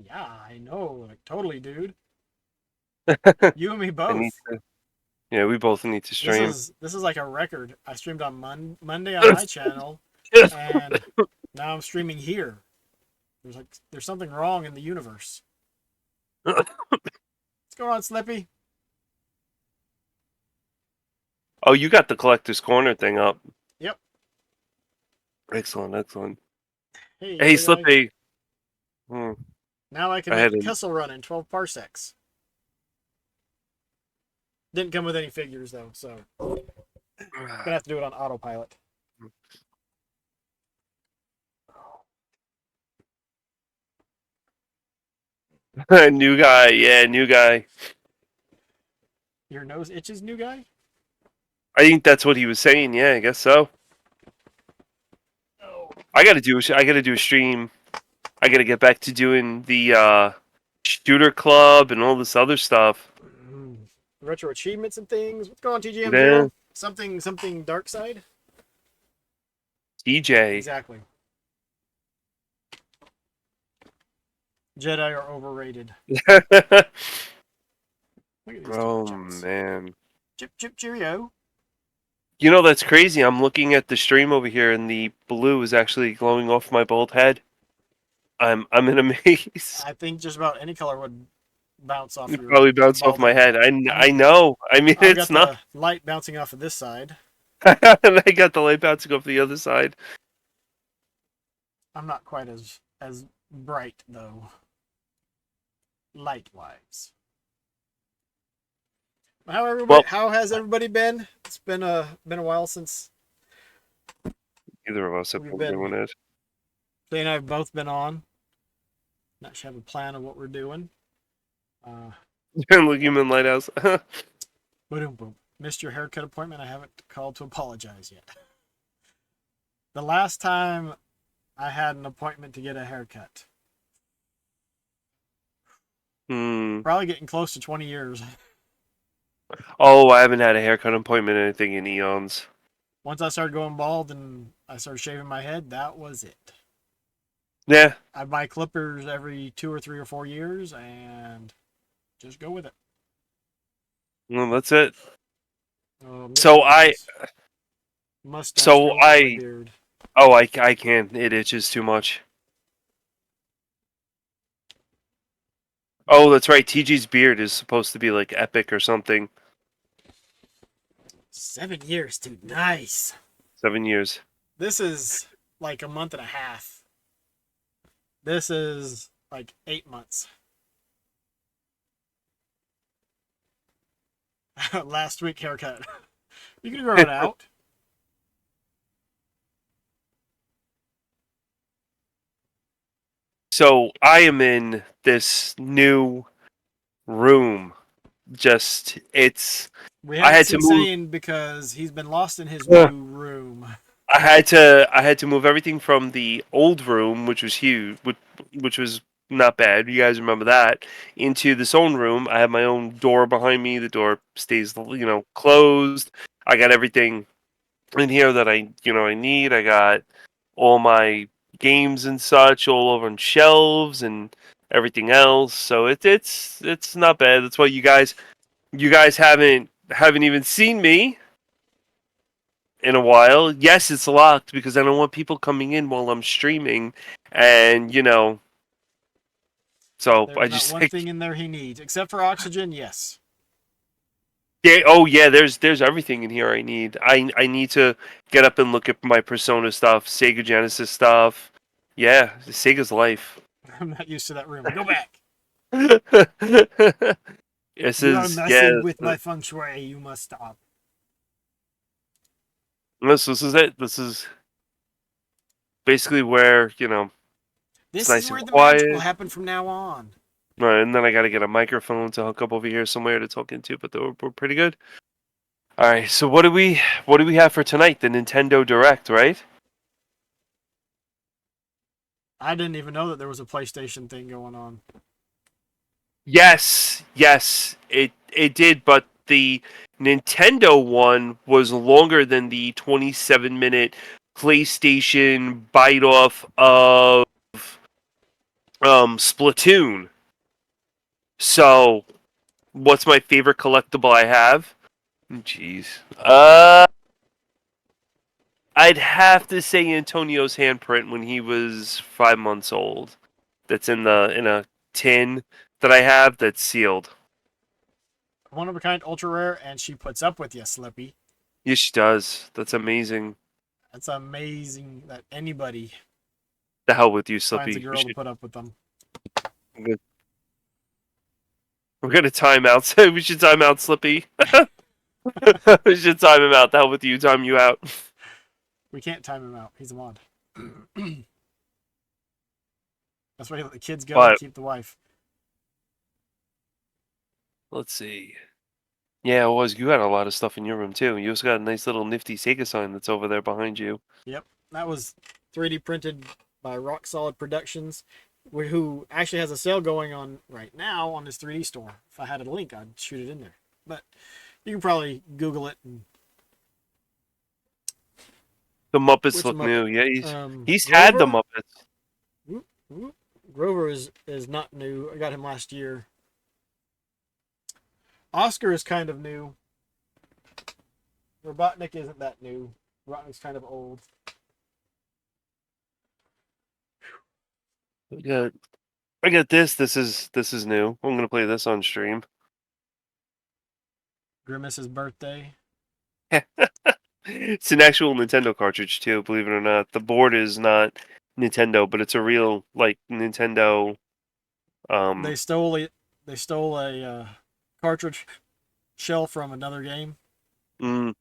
Yeah, I know. Like, totally, dude. I You and me need both. to. Yeah, we both need to This stream. is this is like a record. I streamed on Monday on my channel, and now I'm streaming here. There's something wrong in the universe. What's going on, Slippy? Oh, you got the collector's corner thing up. Yep. Excellent, excellent. Hey, Hey, other guy. Slippy. Hmm, Now I can I make had the an. Kessel Run in 12 parsecs. Didn't come with any figures though, so gonna have to do it on autopilot. New guy, yeah, new guy. Your nose itches, new guy? I think that's what he was saying. Yeah, I guess so. Oh. I gotta do a stream. I gotta get back to doing the shooter club and all this other stuff. Retro achievements and things. What's going on, Yeah, TGM0? Something dark side? DJ. Exactly. Jedi are overrated. Look at these super Oh chats. man. Chip chip cheerio. You know that's crazy. I'm looking at the stream over here and the blue is actually glowing off my bald head. I'm in a maze. I think just about any color would bounce off It your probably bounced off bald my head. head. I I mean, know. I mean I've it's got not. the light bouncing off of this side. And I got the light bouncing off the other side. I'm not quite as bright though, light wise. Well, How has everybody been? It's been a while since either of us have we've been been. doing it. Jay and I have both been on. Not sure have a plan of what we're doing. Uh, Look, human lighthouse. boom boom. Missed your haircut appointment. I haven't called to apologize yet. The last time I had an appointment to get a haircut, Hmm. probably getting close to 20 years. Oh, I haven't had a haircut appointment or anything in eons. Once I started going bald and I started shaving my head, that was it. Yeah. I buy clippers every 2 or 3 or 4 years and just go with it. Well, that's it. Missed So my I. mustache So growing on my I. beard. Oh, I can't. It itches too much. Oh, that's right. TG's beard is supposed to be like epic or something. 7 years, dude. Nice. 7 years. This is like a month and a half. This is like 8 months. Last week haircut. You can grow it out. So I am in this new room. Just it's. We I haven't had to seen move. Saiyan because he's been lost in his new room. I had to move everything from the old room, which was huge, which was not bad. You guys remember that? Into this own room. I have my own door behind me. The door stays, closed. I got everything in here that I need. I got all my games and such all over on shelves and everything else. So it's not bad. That's why you guys haven't even seen me in a while. Yes, it's locked because I don't want people coming in while I'm streaming, and so I There's not just one thing in there he needs, except for oxygen, yes. yeah. Oh yeah, there's everything in here I need. I need to get up and look at my Persona stuff, Sega Genesis stuff. Yeah, Sega's life. I'm not used to that room. Go back. This You are is yeah. messing with my feng shui. You must stop. This is it. This is basically where it's This is nice and where the magic will quiet. happen from now on. Right, and then I got to get a microphone to hook up over here somewhere to talk into, but we're pretty good. All right, so what do we have for tonight? The Nintendo Direct, right? I didn't even know that there was a PlayStation thing going on. Yes, yes, it did, but the Nintendo one was longer than the 27-minute PlayStation bite off of Splatoon. So, what's my favorite collectible I have? Jeez. I'd have to say Antonio's handprint when he was 5 months old. That's in a tin that I have that's sealed. One of a kind, ultra rare, and she puts up with you, Slippy. Yes, she does. That's amazing. That's amazing that anybody The hell with you, finds a Slippy. girl to put up with them. We're gonna, we're gonna time out. We should time out Slippy. We should time him out. The hell with you. Time you out. We can't time him out. He's a mod. That's why you let the kids go and But keep the wife. let's see. Yeah, it was. You got a lot of stuff in your room too. You also got a nice little nifty Sega sign that's over there behind you. Yep, that was 3D printed by Rock Solid Productions, who actually has a sale going on right now on his 3D store. If I had a link, I'd shoot it in there. But you can probably Google it. And The Muppets which look Muppet? new. Yeah, he's had the Grover. Muppets. Whoop, whoop. Grover is not new. I got him last year. Oscar is kind of new. Robotnik isn't that new. Robotnik's kind of old. I got this. This is new. I'm gonna play this on stream. Grimace's birthday. It's an actual Nintendo cartridge too, believe it or not. The board is not Nintendo, but it's a real like Nintendo. They stole it. They stole a cartridge shell from another game. Mm.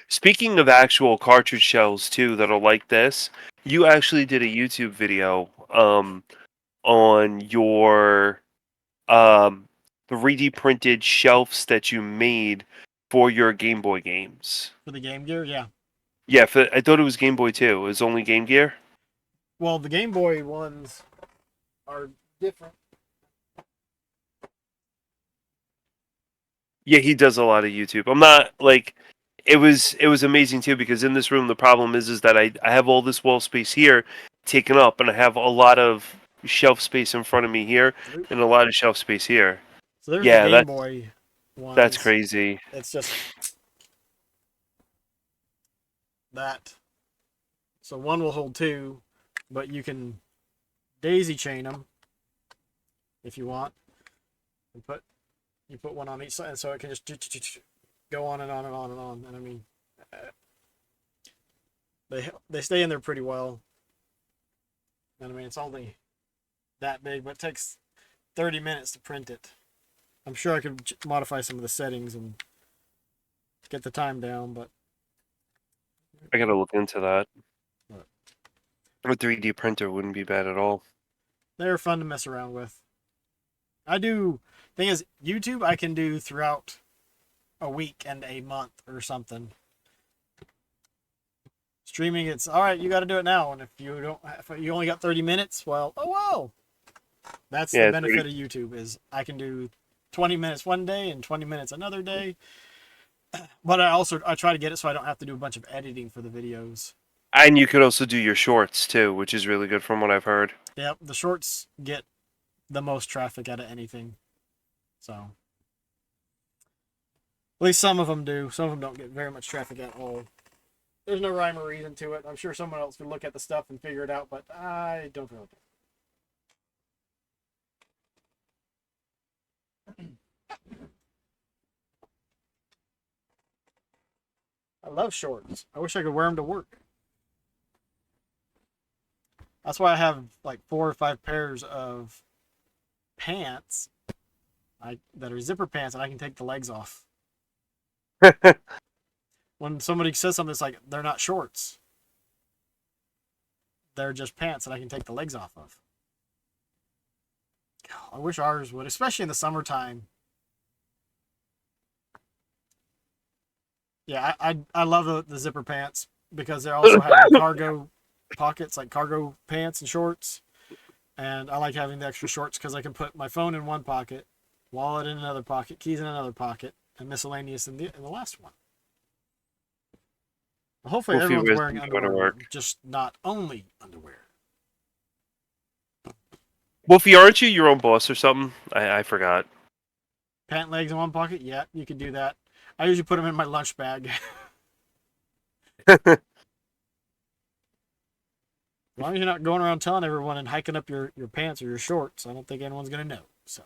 Speaking of actual cartridge shells too, that are like this, you actually did a YouTube video on your 3D printed shelves that you made for your Game Boy games. For the Game Gear, yeah. Yeah, I thought it was Game Boy too. It was only Game Gear. Well, the Game Boy ones are different. Yeah, he does a lot of YouTube. I'm not like it was amazing too because in this room the problem is that I have all this wall space here taken up and I have a lot of shelf space in front of me here and a lot of shelf space here. So there's the Yeah, Game Boy that's ones. crazy. It's just that. So one will hold two, but you can daisy chain them if you want. And you put one on each side, so it can just go on and on and on and on. And I mean, they stay in there pretty well. And I mean, it's only that big, but it takes 30 minutes to print it. I'm sure I could modify some of the settings and get the time down, but I gotta look into that. What? A 3D printer wouldn't be bad at all. they're fun to mess around with. I do. Thing is, YouTube I can do throughout a week and a month or something. Streaming, it's all right. You got to do it now, and if you only got 30 minutes, well, oh well. That's Yeah, the benefit of YouTube is I can do 20 minutes one day and 20 minutes another day. But I try to get it so I don't have to do a bunch of editing for the videos. And you could also do your shorts too, which is really good from what I've heard. Yep, the shorts get the most traffic out of anything. So at least some of them do. Some of them don't get very much traffic at all. There's no rhyme or reason to it. I'm sure someone else could look at the stuff and figure it out, but I don't really care. I love shorts. I wish I could wear them to work. That's why I have like 4 or 5 pairs of pants that are zipper pants, and I can take the legs off. When somebody says something, it's like they're not shorts. They're just pants that I can take the legs off of. I wish ours would, especially in the summertime. Yeah, I love the zipper pants because they also have the cargo pockets, like cargo pants and shorts. And I like having the extra shorts because I can put my phone in one pocket, wallet in another pocket, keys in another pocket, and miscellaneous in the last one. Hopefully everyone's wearing underwear, just not only underwear. Wolfie, aren't you your own boss or something? I forgot. Pant legs in one pocket? Yeah, you could do that. I usually put them in my lunch bag. As long as you're not going around telling everyone and hiking up your pants or your shorts, I don't think anyone's going to know. So,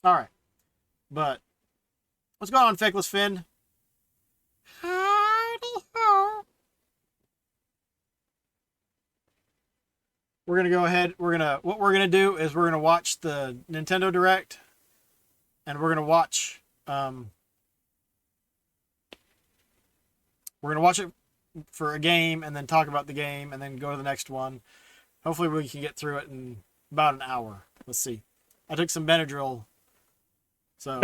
all right. But what's going on, Feckless Finn? Howdy ho. We're going to go ahead. What we're going to do is we're going to watch the Nintendo Direct and um, we're going to watch it for a game and then talk about the game and then go to the next one. Hopefully we can get through it in about an hour. Let's see. I took some Benadryl, so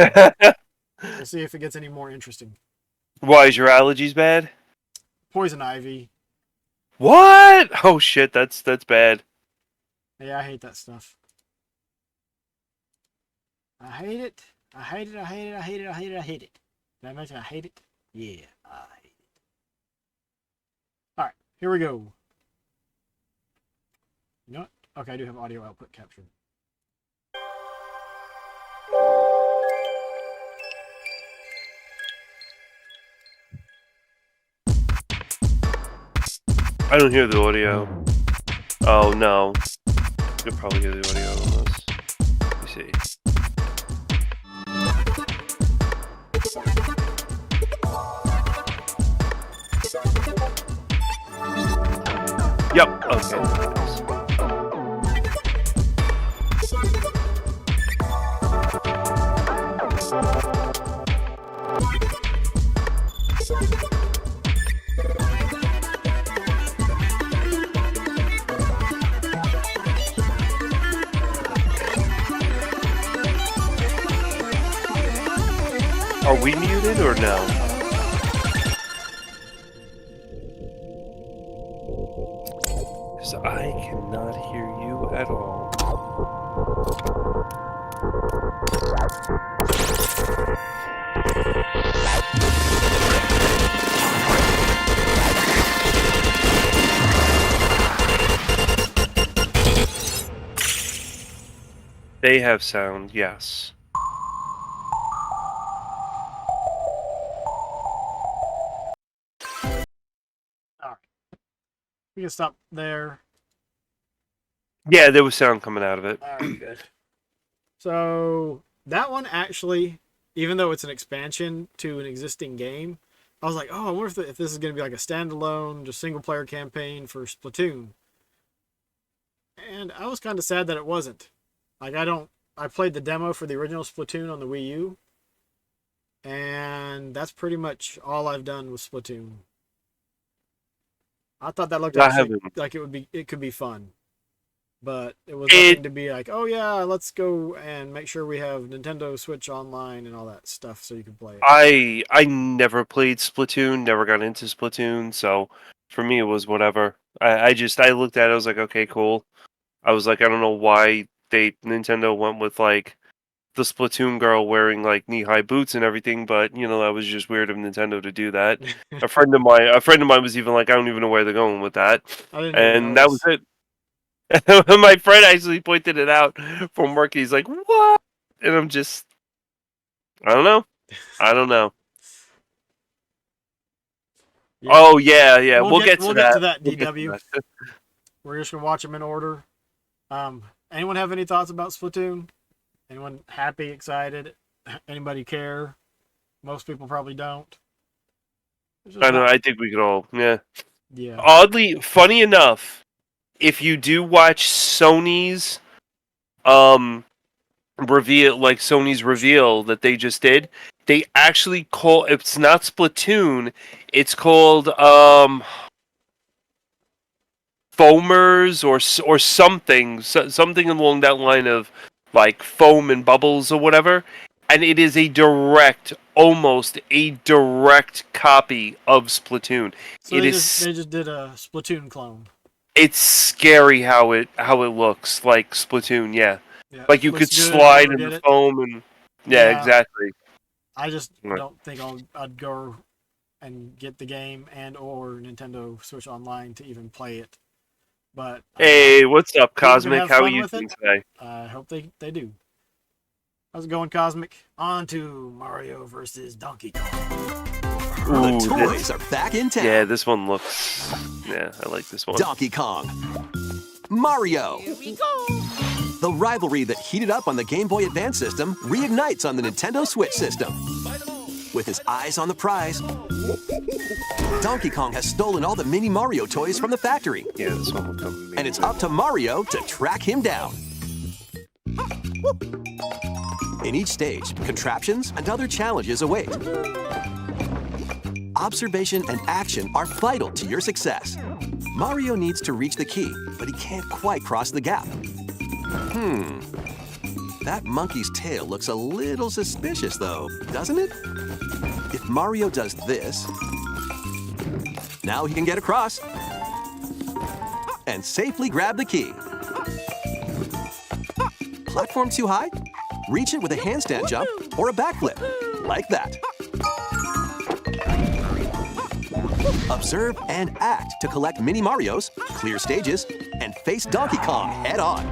we'll see if it gets any more interesting. Why is your allergies bad? Poison ivy. What? Oh shit, that's bad. Yeah, I hate that stuff. I hate it. I hate it. I hate it. I hate it. I hate it. I hate it. Did I mention I hate it? Yeah, I hate it. All right, here we go. You know what? Okay, I do have audio output captured. I don't hear the audio. Oh no. You could probably hear the audio on this. Let me see. Yep. Okay. Are we muted or no? Because I cannot hear you at all. They have sound, yes. All right, we can stop there. Yeah, there was sound coming out of it. All right, good. So that one actually, even though it's an expansion to an existing game, I was like, oh, I wonder if this is going to be like a standalone, just single player campaign for Splatoon. And I was kind of sad that it wasn't. Like I played the demo for the original Splatoon on the Wii U, and that's pretty much all I've done with Splatoon. I thought that looked I actually haven't. like it could be fun, but it was It nothing to be like, oh yeah, let's go and make sure we have Nintendo Switch Online and all that stuff so you can play it. I never played Splatoon, never got into Splatoon, so for me it was whatever. I looked at it, I was like, okay, cool. I was like, I don't know why Nintendo went with like the Splatoon girl wearing like knee-high boots and everything, but that was just weird of Nintendo to do that. A friend of mine was even like, I don't even know where they're going with that, I didn't even and that was notice. it. My friend actually pointed it out from work. He's like, what? And I'm just, I don't know. I don't know. Yeah, Oh yeah, yeah. We'll get to we'll get to that. that We'll get to DW. that. We're just gonna watch them in order. Anyone have any thoughts about Splatoon? Anyone happy, excited? Anybody care? Most people probably don't. It's just I know. not. I think we could all. Yeah. Yeah. Oddly, funny enough, if you do watch Sony's um reveal, like Sony's reveal that they just did, they actually call it's not Splatoon. It's called foamers or something, something along that line of like foam and bubbles or whatever. And it is almost a direct copy of Splatoon. So It is they just did a Splatoon clone. it's scary how it looks like Splatoon. Yeah, Yeah, like you looks could good. slide Never in did the it. foam and yeah, Yeah, exactly. I just Right. don't think I'd go and get the game and or Nintendo Switch Online to even play it. But Hey, what's up, people can Cosmic? have How are fun you with it. doing today? I hope they do. How's it going, Cosmic? On to Mario versus Donkey Kong. The Ooh, toys are back in town. yeah, this one looks. Yeah, I like this one. Donkey Kong. Mario. Here we go. The rivalry that heated up on the Game Boy Advance system reignites on the Nintendo Switch system. With his eyes on the prize, Donkey Kong has stolen all the mini Mario toys from the factory. Yeah, this one will come. And it's up to Mario to track him down. In each stage, contraptions and other challenges await. Observation and action are vital to your success. Mario needs to reach the key, but he can't quite cross the gap. That monkey's tail looks a little suspicious though, doesn't it? If Mario does this, now he can get across and safely grab the key. Platform too high? Reach it with a handstand jump or a backflip, like that. Observe and act to collect mini Marios, clear stages, and face Donkey Kong head on.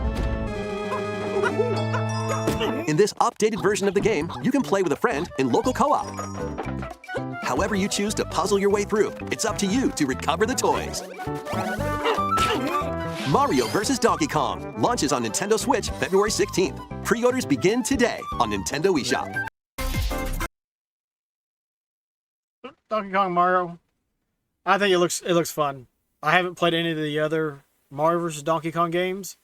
In this updated version of the game, you can play with a friend in local co-op. However you choose to puzzle your way through, it's up to you to recover the toys. Mario vs. Donkey Kong launches on Nintendo Switch February 16th. Pre-orders begin today on Nintendo eShop. Donkey Kong Mario. I think it looks fun. I haven't played any of the other Mario vs. Donkey Kong games,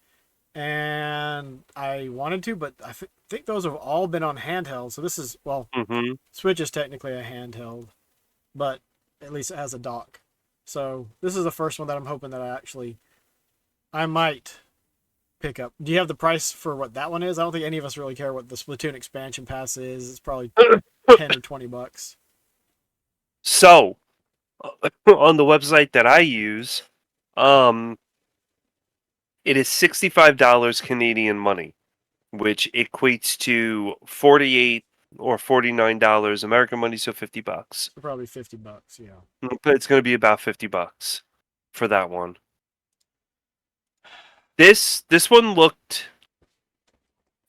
and I wanted to, but I think those have all been on handheld. So this is, well, Switch is technically a handheld, but at least it has a dock. So this is the first one that I'm hoping that I might pick up. Do you have the price for what that one is? I don't think any of us really care what the Splatoon expansion pass is. It's probably $10 or $20. So, on the website that I use, it is $65 Canadian money, which equates to $48 or $49 American money, so $50. So probably $50, yeah. But it's going to be about $50 for that one. This one looked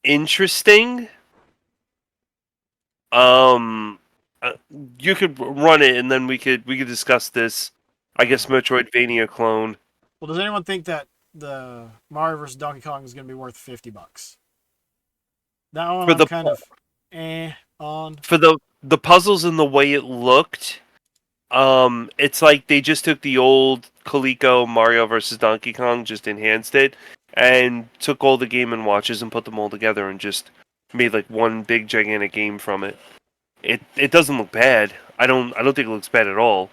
interesting. You could run it, and then we could discuss this. I guess Metroidvania clone. Well, does anyone think that the Mario vs. Donkey Kong is going to be worth $50? That one I'm kind of on. For the puzzles and the way it looked, it's like they just took the old Coleco Mario vs. Donkey Kong, just enhanced it, and took all the Game & Watches and put them all together and just made like one big gigantic game from it. It doesn't look bad. I don't think it looks bad at all.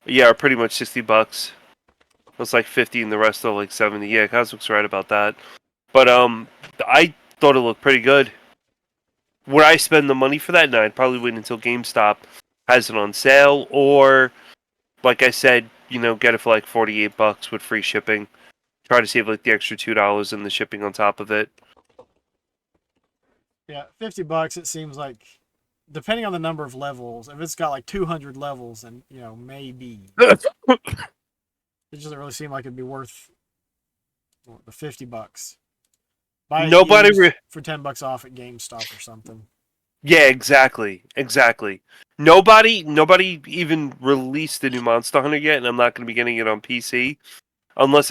Yeah, pretty much $60. It's like 50 and the rest are like 70. Yeah, Cosmic's right about that. But I thought it looked pretty good. Would I spend the money for that? No, I'd probably wait until GameStop has it on sale, or like I said, get it for like $48 with free shipping. Try to save like the extra $2 in the shipping on top of it. Yeah, $50. It seems like, depending on the number of levels, if it's got like 200 levels, and maybe it doesn't really seem like it'd be worth the $50. Buy it for $10 off at GameStop or something. Yeah, exactly. Nobody even released the new Monster Hunter yet, and I'm not going to be getting it on PC unless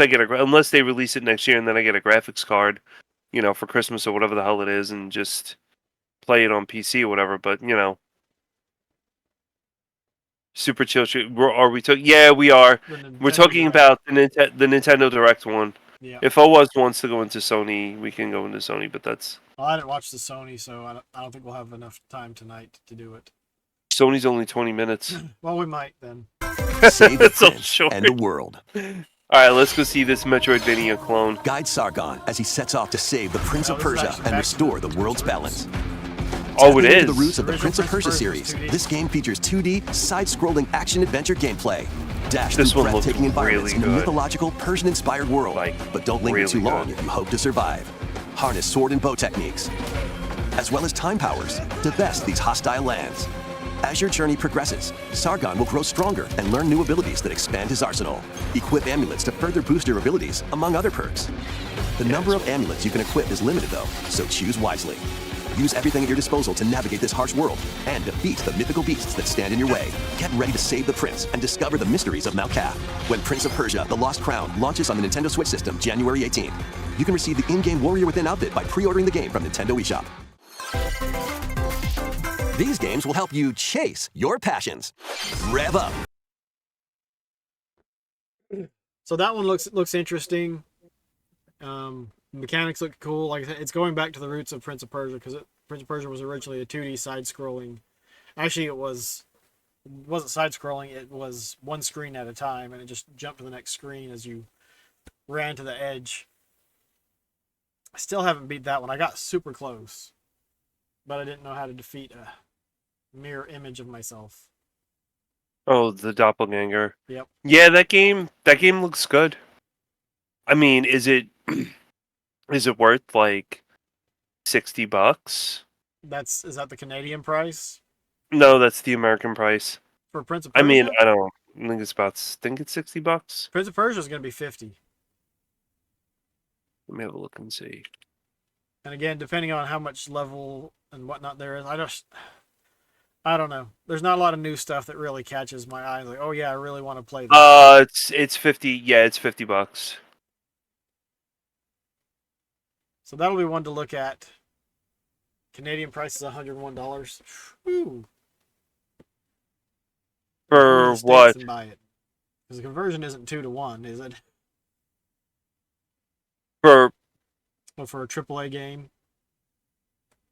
they release it next year, and then I get a graphics card, for Christmas or whatever the hell it is, and just play it on PC or whatever. But Super Chill. Are we talking? Yeah, we are. We're talking about the Nintendo Direct one. Yeah. If Owaz wants to go into Sony, we can go into Sony, but that's... Well, I didn't watch the Sony, so I don't think we'll have enough time tonight to do it. Sony's only 20 minutes. Well, we might then. Save the so prince short. and the world. Alright, let's go see this Metroidvania clone. Guide Sargon as he sets off to save the Prince of Persia and restore the world's balance. Oh, it is. The roots of the Prince of Persia series. This game features 2D, side-scrolling action-adventure gameplay. Dash This through one looks breathtaking environments really in a good. mythological, Persian-inspired world. But don't linger really too long good. if you hope to survive. Harness sword and bow techniques, as well as time powers, to best these hostile lands. As your journey progresses, Sargon will grow stronger and learn new abilities that expand his arsenal. Equip amulets to further boost your abilities, among other perks. The number of amulets you can equip is limited though, so choose wisely. Use everything at your disposal to navigate this harsh world and defeat the mythical beasts that stand in your way. Get ready to save the prince and discover the mysteries of Mount Kath when Prince of Persia: The Lost Crown launches on the Nintendo Switch system January 18th. You can receive the in-game Warrior Within outfit by pre-ordering the game from Nintendo eShop. These games will help you chase your passions. Rev up. So that one looks interesting. Mechanics look cool. Like I said, it's going back to the roots of Prince of Persia, because Prince of Persia was originally a 2D side-scrolling. Actually, it wasn't side-scrolling. It was one screen at a time, and it just jumped to the next screen as you ran to the edge. I still haven't beat that one. I got super close, but I didn't know how to defeat a mirror image of myself. Oh, the doppelganger. Yep. Yeah, that game looks good. I mean, is it worth like $60? Is that the Canadian price No, that's the American price. for Prince of Persia? I mean, I don't think it's $60. Prince of Persia is going to be $50. Let me have a look and see. And again, depending on how much level and whatnot there is, I don't know. There's not a lot of new stuff that really catches my eye. Like, oh yeah, I really want to play this. It's 50. Yeah, it's $50. So that'll be one to look at. Canadian price is $101. Woo. For what? Buy it. Because the conversion isn't 2 to 1, is it? For But for a AAA game.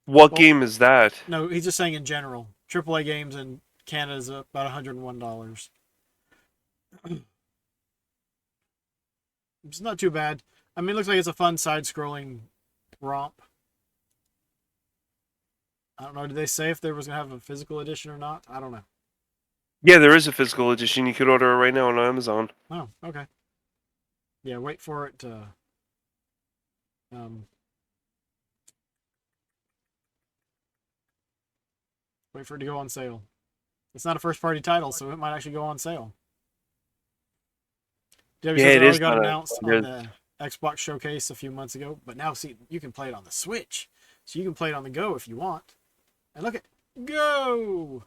what game is that? No, he's just saying in general. AAA games in Canada is about $101. It's not too bad. I mean, it looks like it's a fun side-scrolling romp. I don't know. Did they say if there was going to have a physical edition or not? I don't know. Yeah, there is a physical edition. You could order it right now on Amazon. Oh, okay. Yeah, wait for it to... wait for it to go on sale. It's not a first-party title, so it might actually go on sale. Yeah, it is got not announced on the Xbox Showcase a few months ago, but now see, you can play it on the Switch, so you can play it on the go if you want. And look at go.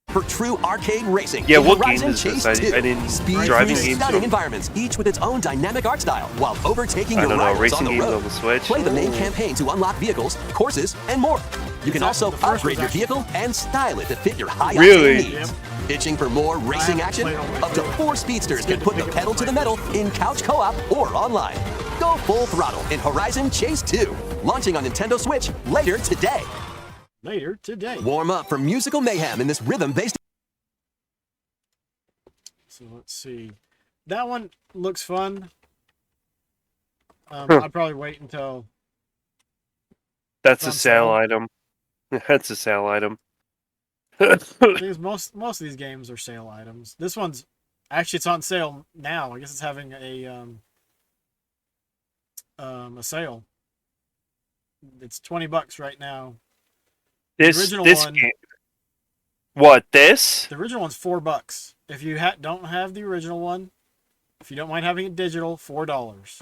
For true arcade racing. Yeah, in what Horizon game is Chase this? 2. I didn't Speed driving free, games. stunning environments, each with its own dynamic art style, while overtaking I your don't know, rivals racing on the games road. on the Switch. Play the main campaign to unlock vehicles, courses, and more. You can also upgrade your vehicle and style it to fit your high Really? octane needs. Itching for more racing action? Up to 4 speedsters can put the pedal to the metal in couch co-op or online. Go full throttle in Horizon Chase 2, launching on Nintendo Switch later today. Warm up for musical mayhem in this rhythm-based. So let's see. That one looks fun. I'd probably wait until... That's a sale item. That's a sale item. Because most of these games are sale items. This one's... Actually, it's on sale now. I guess it's having a sale. It's $20 right now. This game. What, this? The original one's $4. If you don't have the original one, if you don't mind having it digital, $4.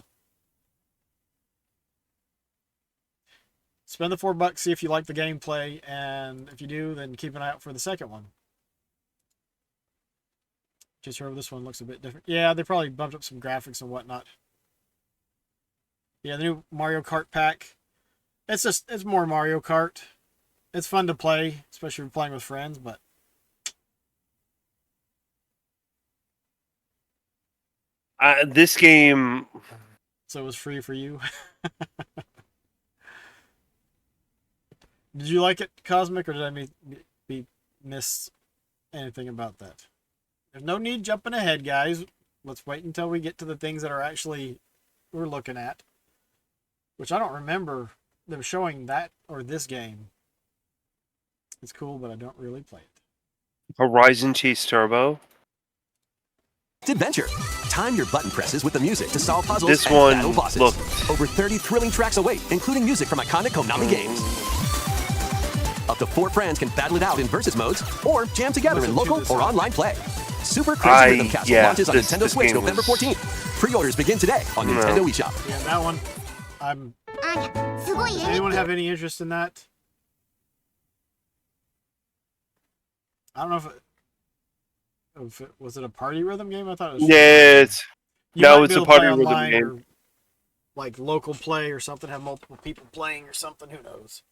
Spend the $4, see if you like the gameplay, and if you do, then keep an eye out for the second one. Just heard this one looks a bit different. Yeah, they probably bumped up some graphics and whatnot. Yeah, the new Mario Kart pack. It's more Mario Kart. It's fun to play, especially if you're playing with friends, but this game... So it was free for you? Did you like it, Cosmic, or did I miss anything about that? There's no need jumping ahead, guys. Let's wait until we get to the things that are actually we're looking at. Which I don't remember them showing that or this game. It's cool, but I don't really play it. Horizon Chase Turbo? Adventure. Time your button presses with the music to solve puzzles and battle bosses. Over 30 thrilling tracks await, including music from iconic Konami games. Up to 4 friends can battle it out in versus modes or jam together in local or online play. Super Crazy Rhythm Castle launches on Nintendo Switch November 14th. Pre-orders begin today on Nintendo eShop. Yeah, that one. Does anyone have any interest in that? I don't know if it was it a party rhythm game. I thought it was. Yeah, it's a party rhythm game. Or, like local play or something. Have multiple people playing or something. Who knows?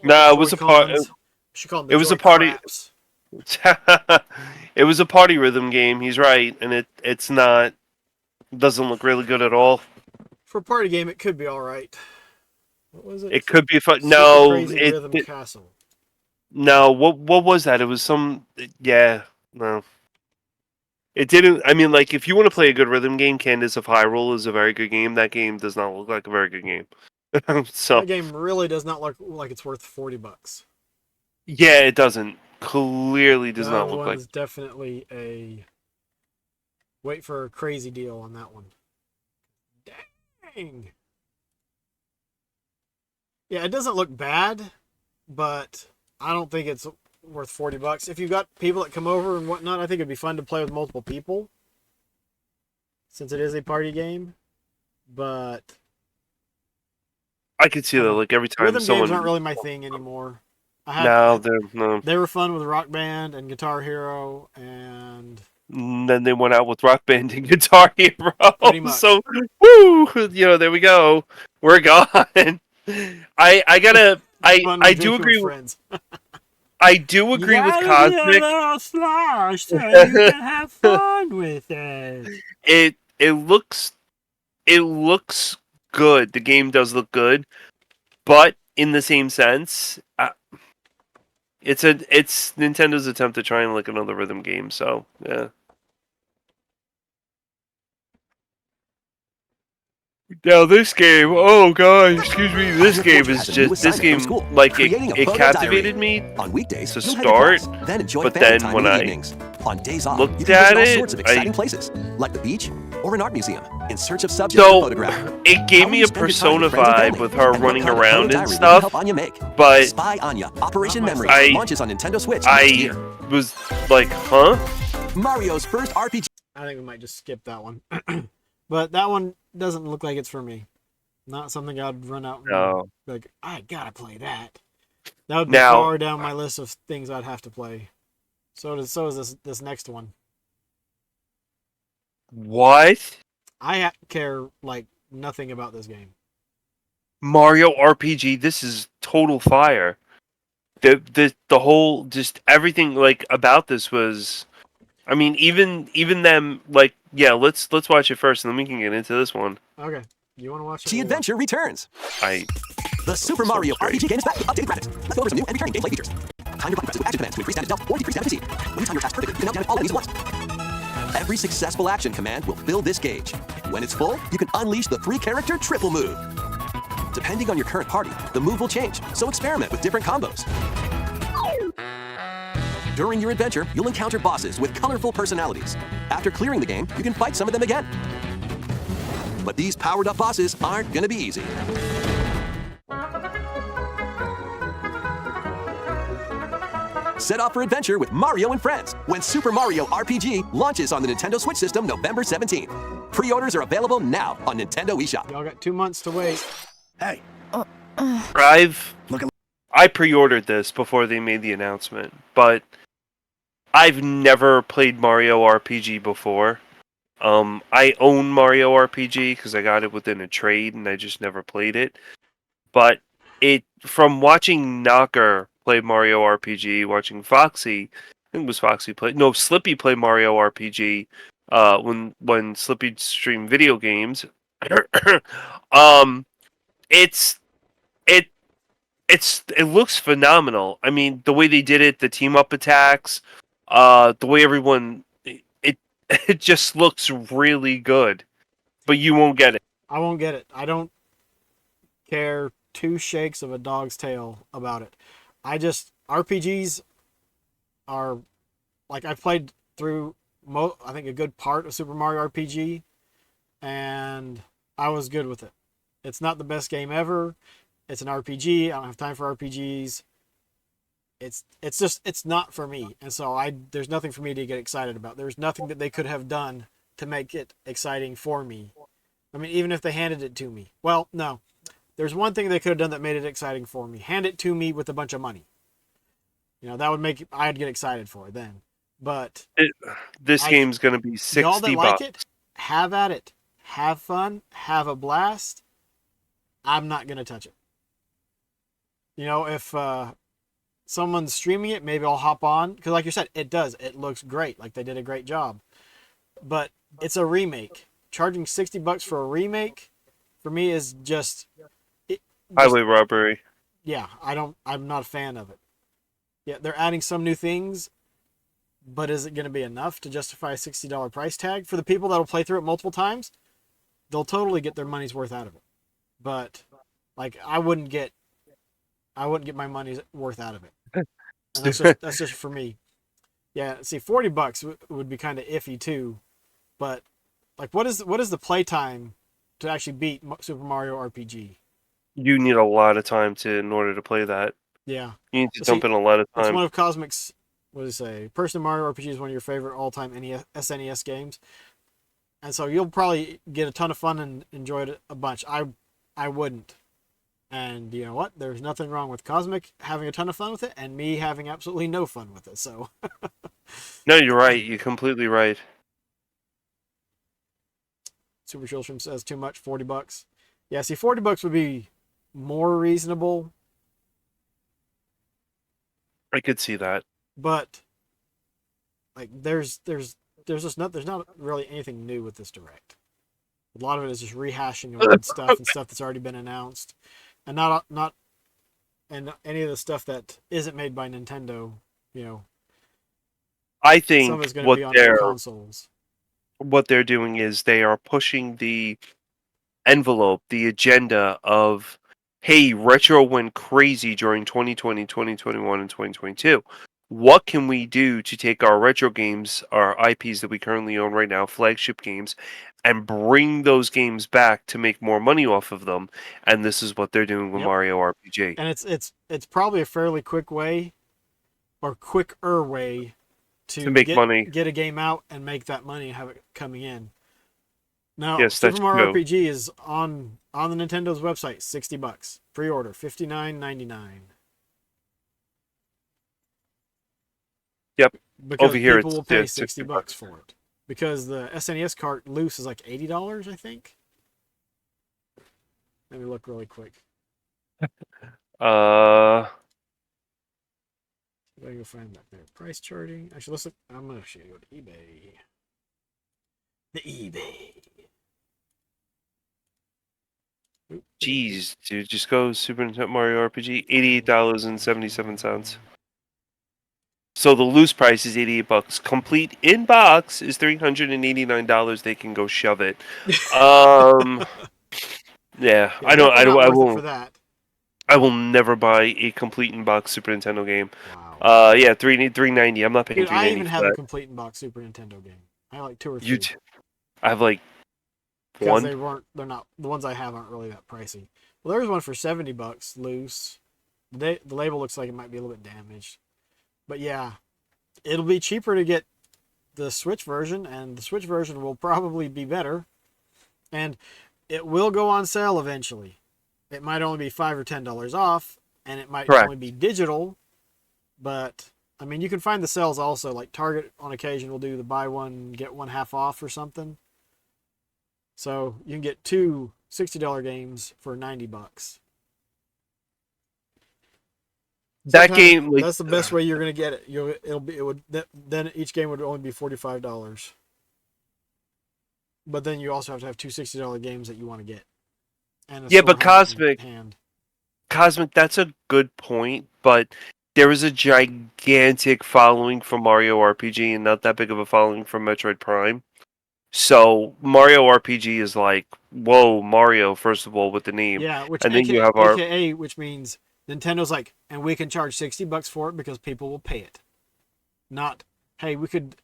No, it was a party. It was a party. It was a party rhythm game. He's right, and it's not. Doesn't look really good at all. For a party game, it could be all right. What was it? It could be fun. Super No, Crazy Rhythm Castle. No, what was that? It was some. Yeah, no. It didn't. I mean, like, if you want to play a good rhythm game, Candace of Hyrule is a very good game. That game does not look like a very good game. So that game really does not look like it's worth $40. Yeah, it doesn't. Clearly does not look like. That definitely a wait for a crazy deal on that one. Dang. Yeah, it doesn't look bad, but I don't think it's worth $40. If you've got people that come over and whatnot, I think it'd be fun to play with multiple people, since it is a party game. But I could see that, like, every time rhythm someone. games aren't really my thing anymore. They were fun with Rock Band and Guitar Hero, and then they went out with Rock Band and Guitar Hero. Pretty much. So, woo! There we go. We're gone. I gotta. I do agree with. I do agree with Cosmic. So you can have fun with it. It looks good. The game does look good, but in the same sense, it's Nintendo's attempt to try and like another rhythm game. So yeah. Now this game, oh god, excuse me, this game is just like it captivated me on weekdays to start, then enjoy but then when I on days off, looked you can at visit all it, sorts of exciting places, like the beach or an art museum, in search of subjects to photograph. It gave me a Persona vibe with her running around and stuff. But Spy Anya Operation Memory launches on Nintendo Switch next I year. was like, huh? Mario's first RPG. I think we might just skip that one. But that one doesn't look like it's for me. Not something I'd run out and be like, I gotta play that. That would be far down my list of things I'd have to play. So is this next one. What? I care like nothing about this game. Mario RPG, this is total fire. The whole, just everything like about this was, I mean, even them, like, yeah, let's watch it first and then we can get into this one. Okay. You want to watch it? The Adventure returns. The Super Mario RPG game is back with updated graphics. Let's go over some new and returning gameplay features. Time your button presses with action commands to increase damage dealt or decrease damage received. When you time your task perfectly, you can now damage all enemies at once. Every successful action command will fill this gauge. When it's full, you can unleash the 3-character triple move. Depending on your current party, the move will change, so experiment with different combos. During your adventure, you'll encounter bosses with colorful personalities. After clearing the game, you can fight some of them again. But these powered-up bosses aren't gonna be easy. Set off for adventure with Mario and Friends when Super Mario RPG launches on the Nintendo Switch system November 17th. Pre-orders are available now on Nintendo eShop. Y'all got 2 months to wait. Hey. I pre-ordered this before they made the announcement, but I've never played Mario RPG before. I own Mario RPG because I got it within a trade and I just never played it. But from watching Knocker play Mario RPG, watching Foxy, I think it was Slippy play Mario RPG when Slippy streamed video games. It looks phenomenal. I mean, the way they did it, the team up attacks, the way everyone, it just looks really good. But you won't get it. I won't get it. I don't care 2 shakes of a dog's tail about it. RPGs are, like, I've played through, I think, a good part of Super Mario RPG, and I was good with it. It's not the best game ever. It's an RPG. I don't have time for RPGs. it's not for me, and so there's nothing for me to get excited about. There's nothing that they could have done to make it exciting for me. I mean, even if they handed it to me. Well, no. There's one thing they could have done that made it exciting for me. Hand it to me with a bunch of money. That would make I'd get excited for it then. But This game's gonna be y'all that $60. like it, have at it. Have fun, have a blast. I'm not gonna touch it. If someone's streaming it, maybe I'll hop on, because like you said, it does. It looks great. Like they did a great job. But it's a remake. Charging $60 for a remake for me is just Highway robbery. Yeah, I'm not a fan of it. Yeah, they're adding some new things, but is it going to be enough to justify a $60 price tag? For the people that'll play through it multiple times, they'll totally get their money's worth out of it. But like I wouldn't get my money's worth out of it. And that's just for me. Yeah, see, $40 would be kind of iffy too. But like, what is the playtime to actually beat Super Mario RPG? You need a lot of time in order to play that. Yeah, you need to dump in a lot of it's time. one of Cosmic's. What do you say? Person Mario RPG is one of your favorite all-time SNES games, and so you'll probably get a ton of fun and enjoy it a bunch. I wouldn't. And you know what? There's nothing wrong with Cosmic having a ton of fun with it, and me having absolutely no fun with it. So. No, you're right. You're completely right. Super Children says too much. $40. Yeah, see, $40 would be more reasonable. I could see that. But like, there's not really anything new with this direct. A lot of it is just rehashing of old stuff and stuff that's already been announced, and not and any of the stuff that isn't made by Nintendo. I think some of it's going to be on other consoles. What they're doing is they are pushing the envelope, the agenda of, hey, retro went crazy during 2020, 2021, and 2022. What can we do to take our retro games, our IPs that we currently own right now, flagship games, and bring those games back to make more money off of them? And this is what they're doing with Mario RPG. And it's probably a fairly quick way, or quicker way, to make money, get a game out and make that money and have it coming in. Now, yes, Super Mario RPG is on the Nintendo's website, $60. Pre-order, $59.99. Yep. Because over here people will pay $60 for it. Because the SNES cart loose is like $80, I think. Let me look really quick. I can find that there. Price charting. Actually, let's look. I'm gonna actually go to eBay. The eBay. Jeez, dude, just go Super Nintendo Mario RPG, $88.77. So the loose price is $88. Complete in box is $389. They can go shove it. Yeah, I won't. For that. I will never buy a complete in box Super Nintendo game. Wow. Yeah, $390. I'm not paying $390. I even have a complete in box Super Nintendo game. I have like 2 or 3. I have like because they're not the ones I have aren't really that pricey. Well, there's one for $70 loose. The label looks like it might be a little bit damaged, but yeah, it'll be cheaper to get the Switch version, and the Switch version will probably be better, and it will go on sale eventually. It might only be $5 or $10 off, and it might only be digital, but I mean, you can find the sales also. Like Target on occasion will do the buy one get one half off or something. So you can get 2 $60 games for $90. That's the best way you're gonna get it. Then each game would only be $45. But then you also have to have 2 $60 games that you want to get. And but Cosmic, that's a good point. But there is a gigantic following for Mario RPG, and not that big of a following for Metroid Prime. So Mario RPG is like, whoa, Mario, first of all, with the name. Yeah, and then you have AKA, which means Nintendo's like, and we can charge $60 for it because people will pay it. Not, hey, we could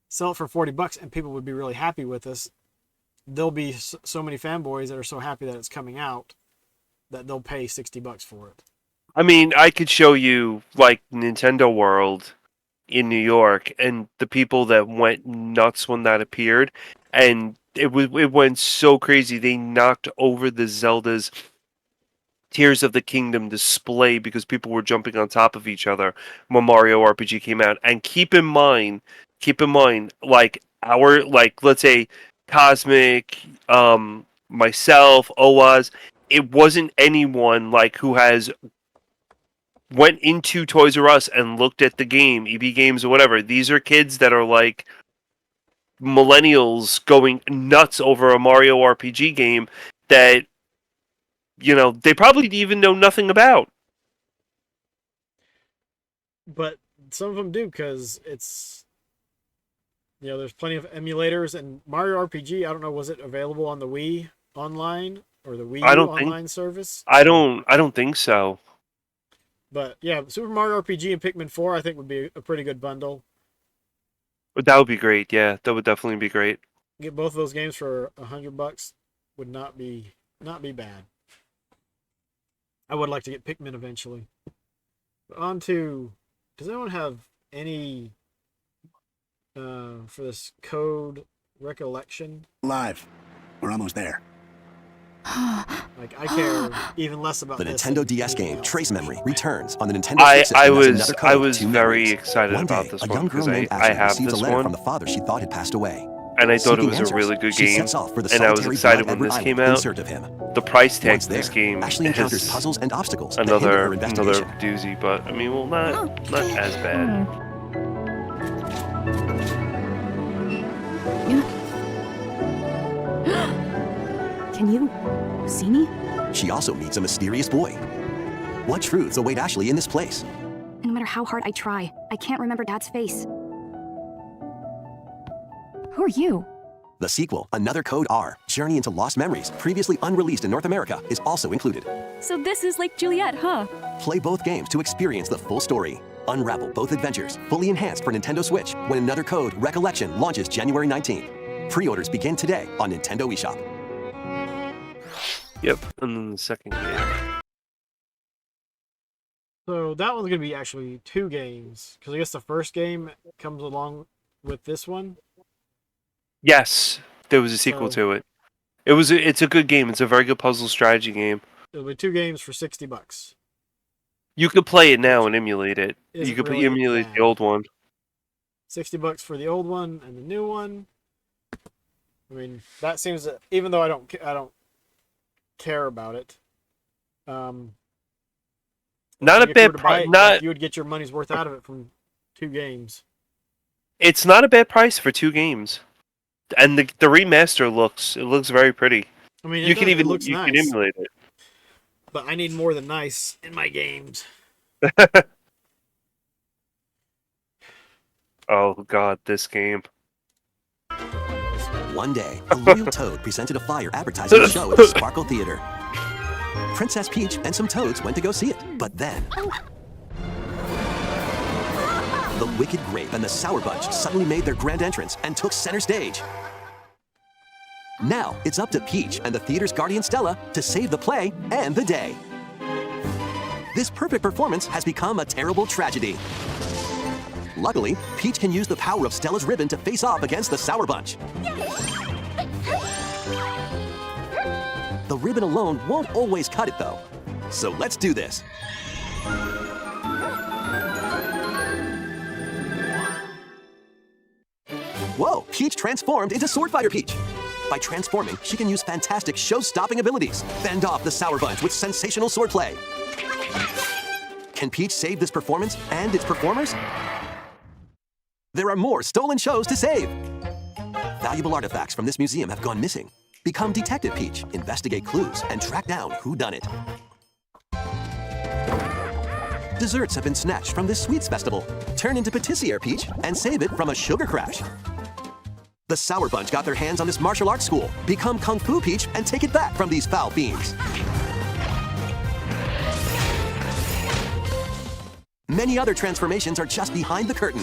sell it for $40 and people would be really happy with us. There'll be so many fanboys that are so happy that it's coming out that they'll pay $60 for it. I mean, I could show you like Nintendo World in New York and the people that went nuts when that appeared, and it went so crazy they knocked over the Zelda's Tears of the Kingdom display because people were jumping on top of each other when Mario RPG came out. And keep in mind, like let's say Cosmic, myself, Owaz, it wasn't anyone like who has went into Toys R Us and looked at the game, EB Games or whatever. These are kids that are like millennials going nuts over a Mario RPG game that they probably even know nothing about. But some of them do, because it's, there's plenty of emulators, and Mario RPG, I don't know, was it available on the Wii online or the Wii U online service? I don't think so. But yeah, Super Mario RPG and Pikmin 4 I think would be a pretty good bundle. That would be great. Yeah, that would definitely be great. Get both of those games for $100 would not be bad. I would like to get Pikmin eventually. But on to, does anyone have any for this code recollection? Live. We're almost there. Like, I care even less about The this Nintendo than DS game anything else. Trace Memory returns on the Nintendo I Switch system as was another code I to was two very memories. excited One about day, this a one young girl because named I Ashley have receives this a letter one, from the father she thought had passed away. and I thought it Seeking was a answers, really good she game, sets off for the and I was solitary excited Blood when Edward this came Island in out. search of him. The price tag Once for this there, game Ashley encounters is puzzles and obstacles that hinder another her investigation. doozy, but I mean, well, not as bad. Can you see me? She also meets a mysterious boy. What truths await Ashley in this place? And no matter how hard I try, I can't remember Dad's face. Who are you? The sequel, Another Code R, Journey into Lost Memories, previously unreleased in North America, is also included. So this is like Juliet, huh? Play both games to experience the full story. Unravel both adventures, fully enhanced for Nintendo Switch, when Another Code Recollection launches January 19th. Pre-orders begin today on Nintendo eShop. Yep, and then the second game. So that one's going to be actually 2 games, because I guess the first game comes along with this one. Yes, there was a sequel to it. It's a good game. It's a very good puzzle strategy game. It'll be 2 games for $60. You could play it now and emulate it. You Isn't could really emulate bad. the old one. $60 for the old one and the new one. I mean, that seems, even though I don't care about it. Not a if you were bad to buy price. it, Not you would get your money's worth out of it from 2 games. It's not a bad price for 2 games, and the remaster looks very pretty. I mean, You can even looks you nice, can emulate it. but I need more than nice in my games. Oh God, this game. One day, a loyal toad presented a flyer advertising a show at the Sparkle Theater. Princess Peach and some toads went to go see it, but then the Wicked Grape and the Sour Bunch suddenly made their grand entrance and took center stage. Now, it's up to Peach and the theater's guardian Stella to save the play and the day. This perfect performance has become a terrible tragedy. Luckily, Peach can use the power of Stella's ribbon to face off against the Sour Bunch. The ribbon alone won't always cut it, though. So let's do this. Whoa, Peach transformed into Sword Fighter Peach. By transforming, she can use fantastic show-stopping abilities. Fend off the Sour Bunch with sensational swordplay. Can Peach save this performance and its performers? There are more stolen shows to save. Valuable artifacts from this museum have gone missing. Become Detective Peach, investigate clues, and track down whodunit. Desserts have been snatched from this sweets festival. Turn into Patissiere Peach and save it from a sugar crash. The Sour Bunch got their hands on this martial arts school. Become Kung Fu Peach and take it back from these foul fiends. Many other transformations are just behind the curtain.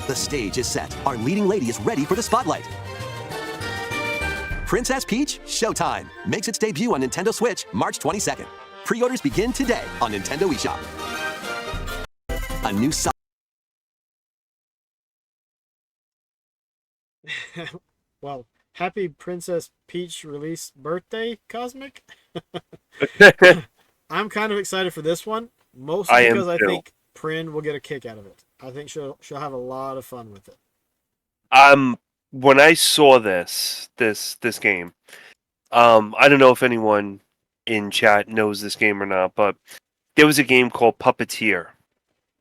The stage is set. Our leading lady is ready for the spotlight. Princess Peach Showtime makes its debut on Nintendo Switch March 22nd. Pre-orders begin today on Nintendo eShop. A new Saga. Well, happy Princess Peach release birthday, Cosmic. I'm kind of excited for this one, mostly I am because I too. think Prin will get a kick out of it. I think she'll have a lot of fun with it. When I saw this game, I don't know if anyone in chat knows this game or not, but there was a game called Puppeteer.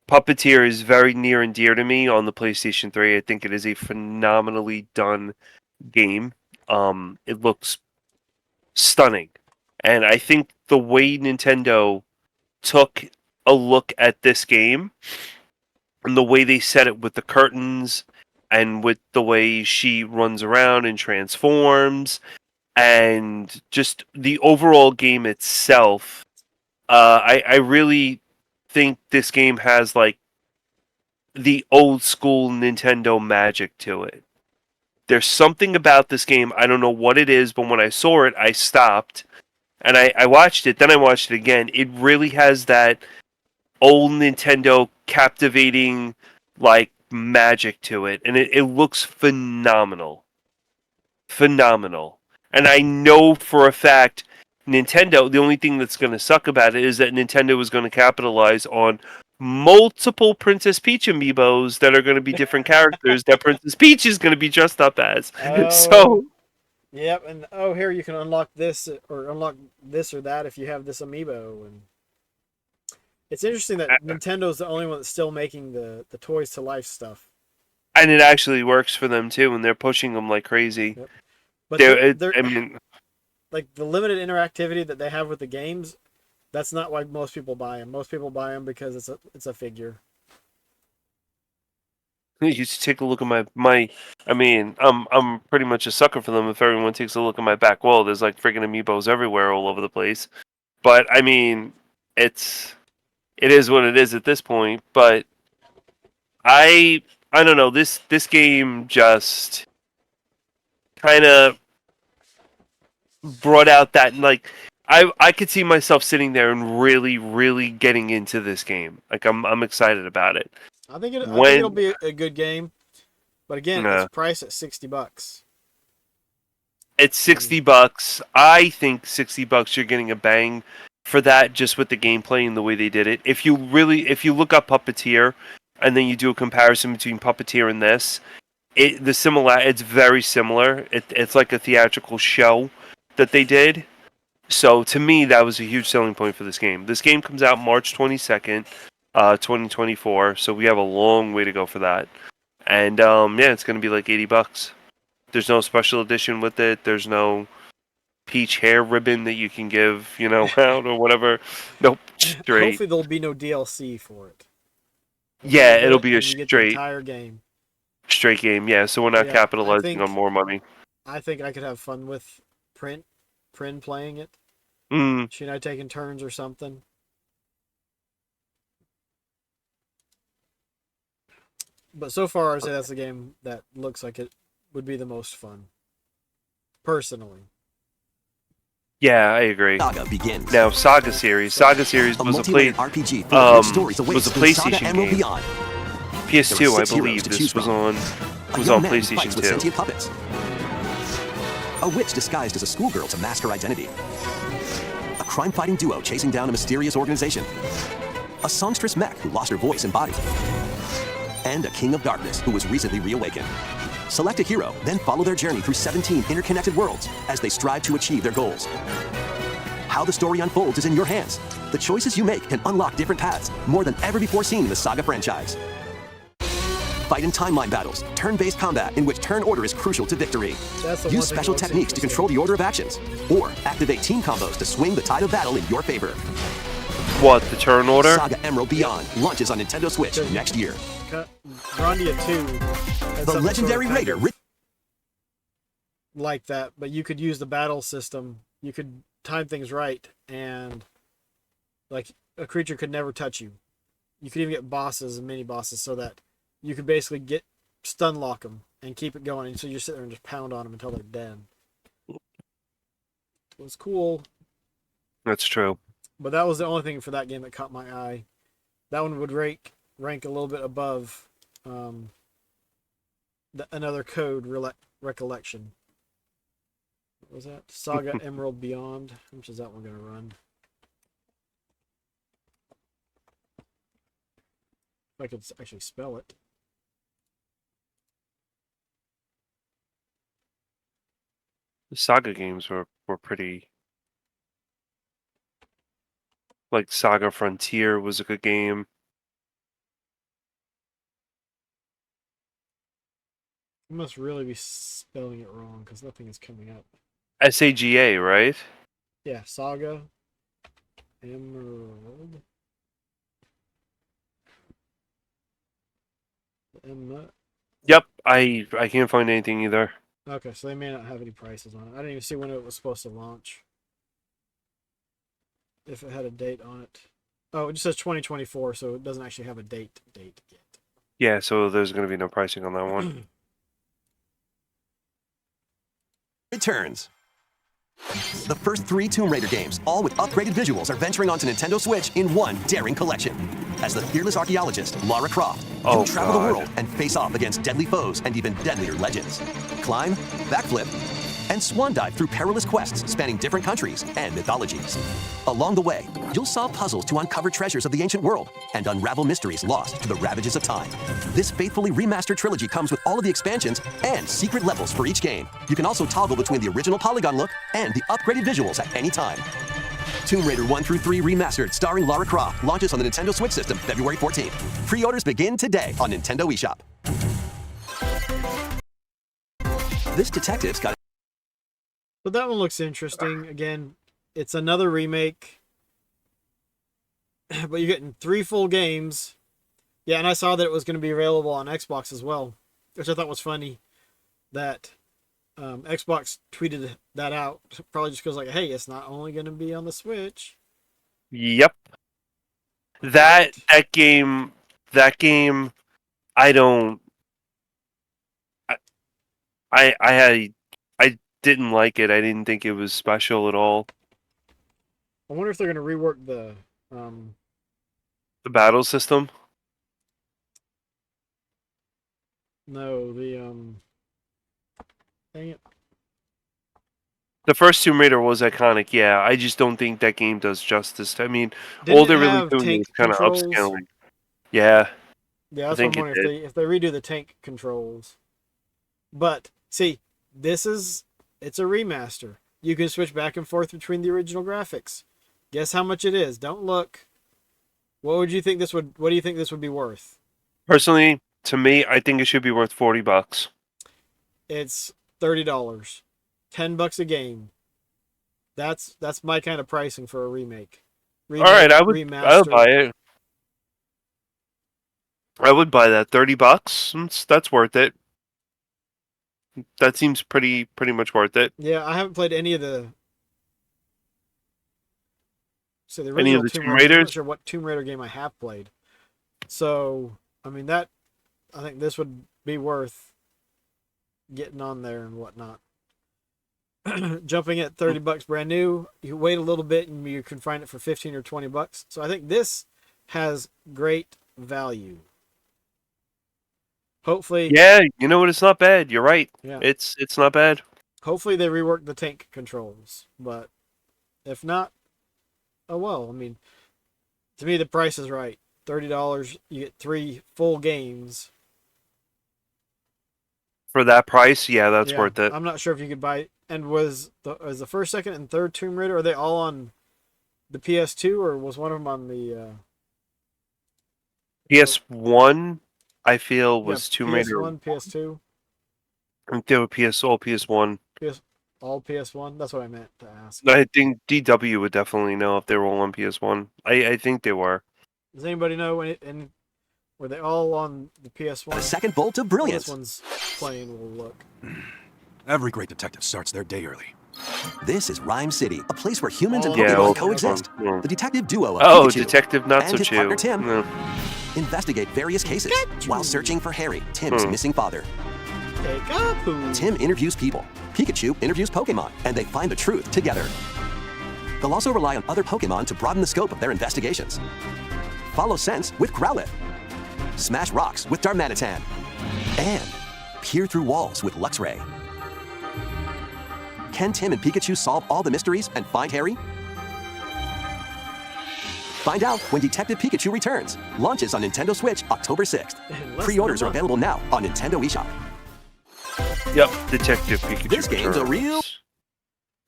Puppeteer is very near and dear to me on the PlayStation 3. I think it is a phenomenally done game. It looks stunning. And I think the way Nintendo took a look at this game and the way they set it with the curtains and with the way she runs around and transforms and just the overall game itself, I really think this game has like the old school Nintendo magic to it. There's something about this game, I don't know what it is, but when I saw it, I stopped and I watched it, then I watched it again. It really has that old Nintendo captivating like magic to it, and it looks phenomenal. Phenomenal. And I know for a fact Nintendo, the only thing that's going to suck about it is that Nintendo is going to capitalize on multiple Princess Peach amiibos that are going to be different characters that Princess Peach is going to be dressed up as. Oh, So, yep, and here you can unlock this or that if you have this amiibo. And it's interesting that Nintendo's the only one that's still making the toys to life stuff. and it actually works for them too, and they're pushing them like crazy. Yep. But they're I mean, like the limited interactivity that they have with the games. That's not why most people buy them. Most people buy them because it's a figure. you should take a look at my. I mean, I'm pretty much a sucker for them. If everyone takes a look at my back wall, there's like freaking amiibos everywhere, all over the place. But I mean, it is what it is at this point. But I don't know. This game just kind of brought out that like I could see myself sitting there and really getting into this game. Like I'm excited about it. I think When it'll be a good game. But again, Nah. it's priced at $60. It's $60. I think $60 you're getting a bang for that just with the gameplay and the way they did it. If you look up Puppeteer and then you do a comparison between Puppeteer and this, it's very similar. It's like a theatrical show that they did. So to me that was a huge selling point for this game. This game comes out March 22nd, 2024, so we have a long way to go for that. And yeah, it's going to be like $80. There's no special edition with it. There's no peach hair ribbon that you can give, out or whatever. Nope, straight. Hopefully there'll be no DLC for it. Yeah, it'll be a and you get the straight entire game. game. Yeah, so we're not Yeah, capitalizing on more money. I think I could have fun with Prin playing it. Mm, She and I taking turns or something. But so far, I'd say that's the game that looks like it would be the most fun. Personally. yeah, I agree. Saga begins. Now, Saga series was a was a multi-layered RPG full of rich stories awaits in Saga PlayStation Emerald game. Beyond. PS2, I 6 heroes believe to this choose was from. on A was young on man PlayStation fights with 2. sentient puppets. A witch disguised as a schoolgirl to mask her identity. A crime-fighting duo chasing down a mysterious organization. A songstress mech who lost her voice and body. And a king of darkness who was recently reawakened. Select a hero, then follow their journey through 17 interconnected worlds as they strive to achieve their goals. How the story unfolds is in your hands. The choices you make can unlock different paths, more than ever before seen in the Saga franchise. Fight in timeline battles, turn-based combat in which turn order is crucial to victory. That's the one Use thing special that looks techniques to interesting. control the order of actions, or activate team combos to swing the tide of battle in your favor. What, the turn order? Saga Emerald Beyond launches on Nintendo Switch next year. Grandia 2 had The something legendary sort of raider. like that, but you could use the battle system. You could time things right, and like a creature could never touch you. You could even get bosses and mini bosses so that you could basically stun lock them and keep it going. And so you sit there and just pound on them until they're dead. It was cool. That's true. But that was the only thing for that game that caught my eye. That one would rank a little bit above another code recollection. What was that? Saga Emerald Beyond. How much is that one going to run? If I could actually spell it. The Saga games were pretty. Like Saga Frontier was a good game. I must really be spelling it wrong because nothing is coming up. SAGA, right? Yeah, Saga Emerald. Yep, I can't find anything either. Okay, so they may not have any prices on it. I didn't even see when it was supposed to launch. If it had a date on it. Oh, it just says 2024, so it doesn't actually have a date yet. Yeah, so there's going to be no pricing on that one. Returns. The first 3 Tomb Raider games, all with upgraded visuals, are venturing onto Nintendo Switch in one daring collection. As the fearless archaeologist, Lara Croft, you'll travel the world and face off against deadly foes and even deadlier legends. Climb, backflip, and swan dive through perilous quests spanning different countries and mythologies. Along the way, you'll solve puzzles to uncover treasures of the ancient world and unravel mysteries lost to the ravages of time. This faithfully remastered trilogy comes with all of the expansions and secret levels for each game. You can also toggle between the original polygon look and the upgraded visuals at any time. Tomb Raider 1 through 3 Remastered, starring Lara Croft, launches on the Nintendo Switch system February 14th. Pre-orders begin today on Nintendo eShop. This detective's got. But that one looks interesting. Again, it's another remake. But you're getting 3 full games. Yeah, and I saw that it was going to be available on Xbox as well. Which I thought was funny. That Xbox tweeted that out. Probably just goes like, hey, it's not only going to be on the Switch. Yep. That game, I don't. I didn't like it. I didn't think it was special at all. I wonder if they're going to rework the battle system. No, dang it. The first Tomb Raider was iconic, yeah. I just don't think that game does justice. I mean, Didn't all they're it really have doing tank is kind of controls? upscaling. Yeah. Yeah, that's think what I'm it wondering if they redo the tank controls. But see, it's a remaster. You can switch back and forth between the original graphics. Guess how much it is? Don't look. What do you think this would be worth? Personally, to me, I think it should be worth $40. It's $30. $10 a game. That's my kind of pricing for a remake. All right, I would buy it. I would buy that. $30. That's worth it. That seems pretty much worth it. Yeah, I haven't played any of the. So the Any original of the Tomb Tomb Raider. I'm not Raiders? sure what Tomb Raider game I have played. So I mean I think this would be worth getting on there and whatnot. Jumping at $30 brand new. You wait a little bit and you can find it for $15 or $20. So I think this has great value. Hopefully. Yeah, you know what? It's not bad. You're right. Yeah. It's not bad. Hopefully they rework the tank controls, but if not, oh well. I mean, to me the price is right. $30, you get 3 full games. For that price, yeah, that's worth it. I'm not sure if you could buy. And was the first, second, and third Tomb Raider, are they all on the PS2 or was one of them on the PS1? I feel was Tomb Raider. PS1, PS2, I think they were all PS1. all PS1. That's what I meant to ask. I think DW would definitely know if they were all on PS1. I think they were. Does anybody know? And were they all on the PS1? The second bolt of brilliance. This one's playing will look. Every great detective starts their day early. This is Rhyme City, a place where humans and Yeah, Pokemon well, coexist. yeah. The detective duo of Oh, Pikachu Detective Not and So his partner Chew. Tim No. investigate various cases while searching for Harry, Tim's missing father. Pikachu. Tim interviews people, Pikachu interviews Pokemon, and they find the truth together. They'll also rely on other Pokemon to broaden the scope of their investigations. Follow scents with Growlithe. Smash rocks with Darmanitan. And peer through walls with Luxray. Can Tim and Pikachu solve all the mysteries and find Harry? Find out when Detective Pikachu returns. Launches on Nintendo Switch October 6th. Pre-orders are available now on Nintendo eShop. Yep, Detective Pikachu. This game's a real...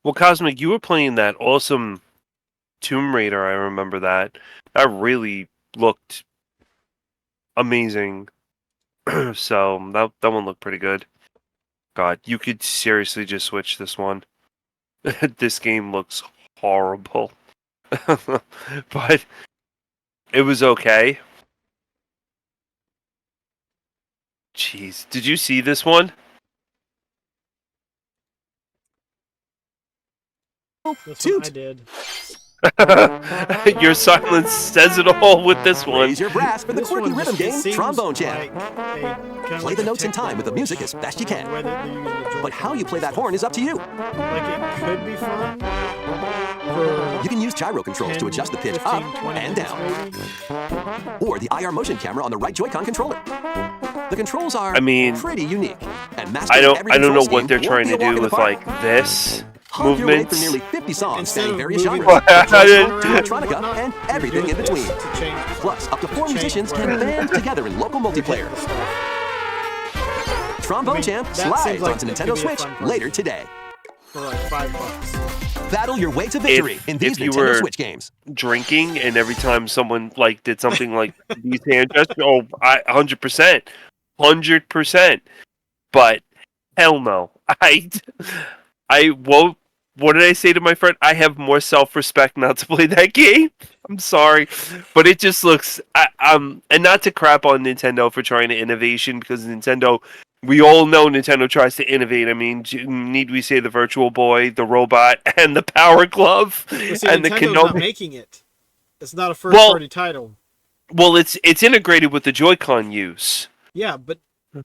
Well, Cosmic, you were playing that awesome Tomb Raider, I remember that. That really looked amazing. So, that one looked pretty good. God, you could seriously just switch this one. This game looks horrible. But it was okay. Jeez, did you see this one? This one I did. Your silence says it all with this one. Raise your brass for the This quirky one rhythm just- it game, seems Trombone Champ. like Play the notes in time with the music as best you can. But But how you play that horn is up to you. Like it could be fun. For You can use gyro controls to 10, adjust the pitch 15, up 20 and minutes down. maybe. Or the IR motion camera on the right Joy-Con controller. The controls are I mean, pretty unique. And I mastering don't every I don't know control what they're scheme trying won't to be a walk do in the with park. like this Hug your way movements. through nearly 50 songs Instead spanning of various moving genres. the controller to around, electronica whatnot, and you're everything doing in between. this to change- Plus, up to 4 change musicians where- can band together in local multiplayer. the stuff. Trombone I mean, Champ that seems slides like onto it could Nintendo be a Switch fun project. later today. For like $5. Battle your way to victory in these if you Nintendo were- Switch games. Drinking, and every time someone like did something like these hand gestures, oh, 100%, 100%. But hell no, I won't. What did I say to my friend? I have more self-respect not to play that game. I'm sorry, but it just looks. And not to crap on Nintendo for trying to innovation, because Nintendo. We all know Nintendo tries to innovate. I mean, need we say the Virtual Boy, the robot, and the Power Glove, Well, see, and the Nintendo's not Kenobi? making it. It's not a first-party title. Well, it's integrated with the Joy-Con use. Yeah, but and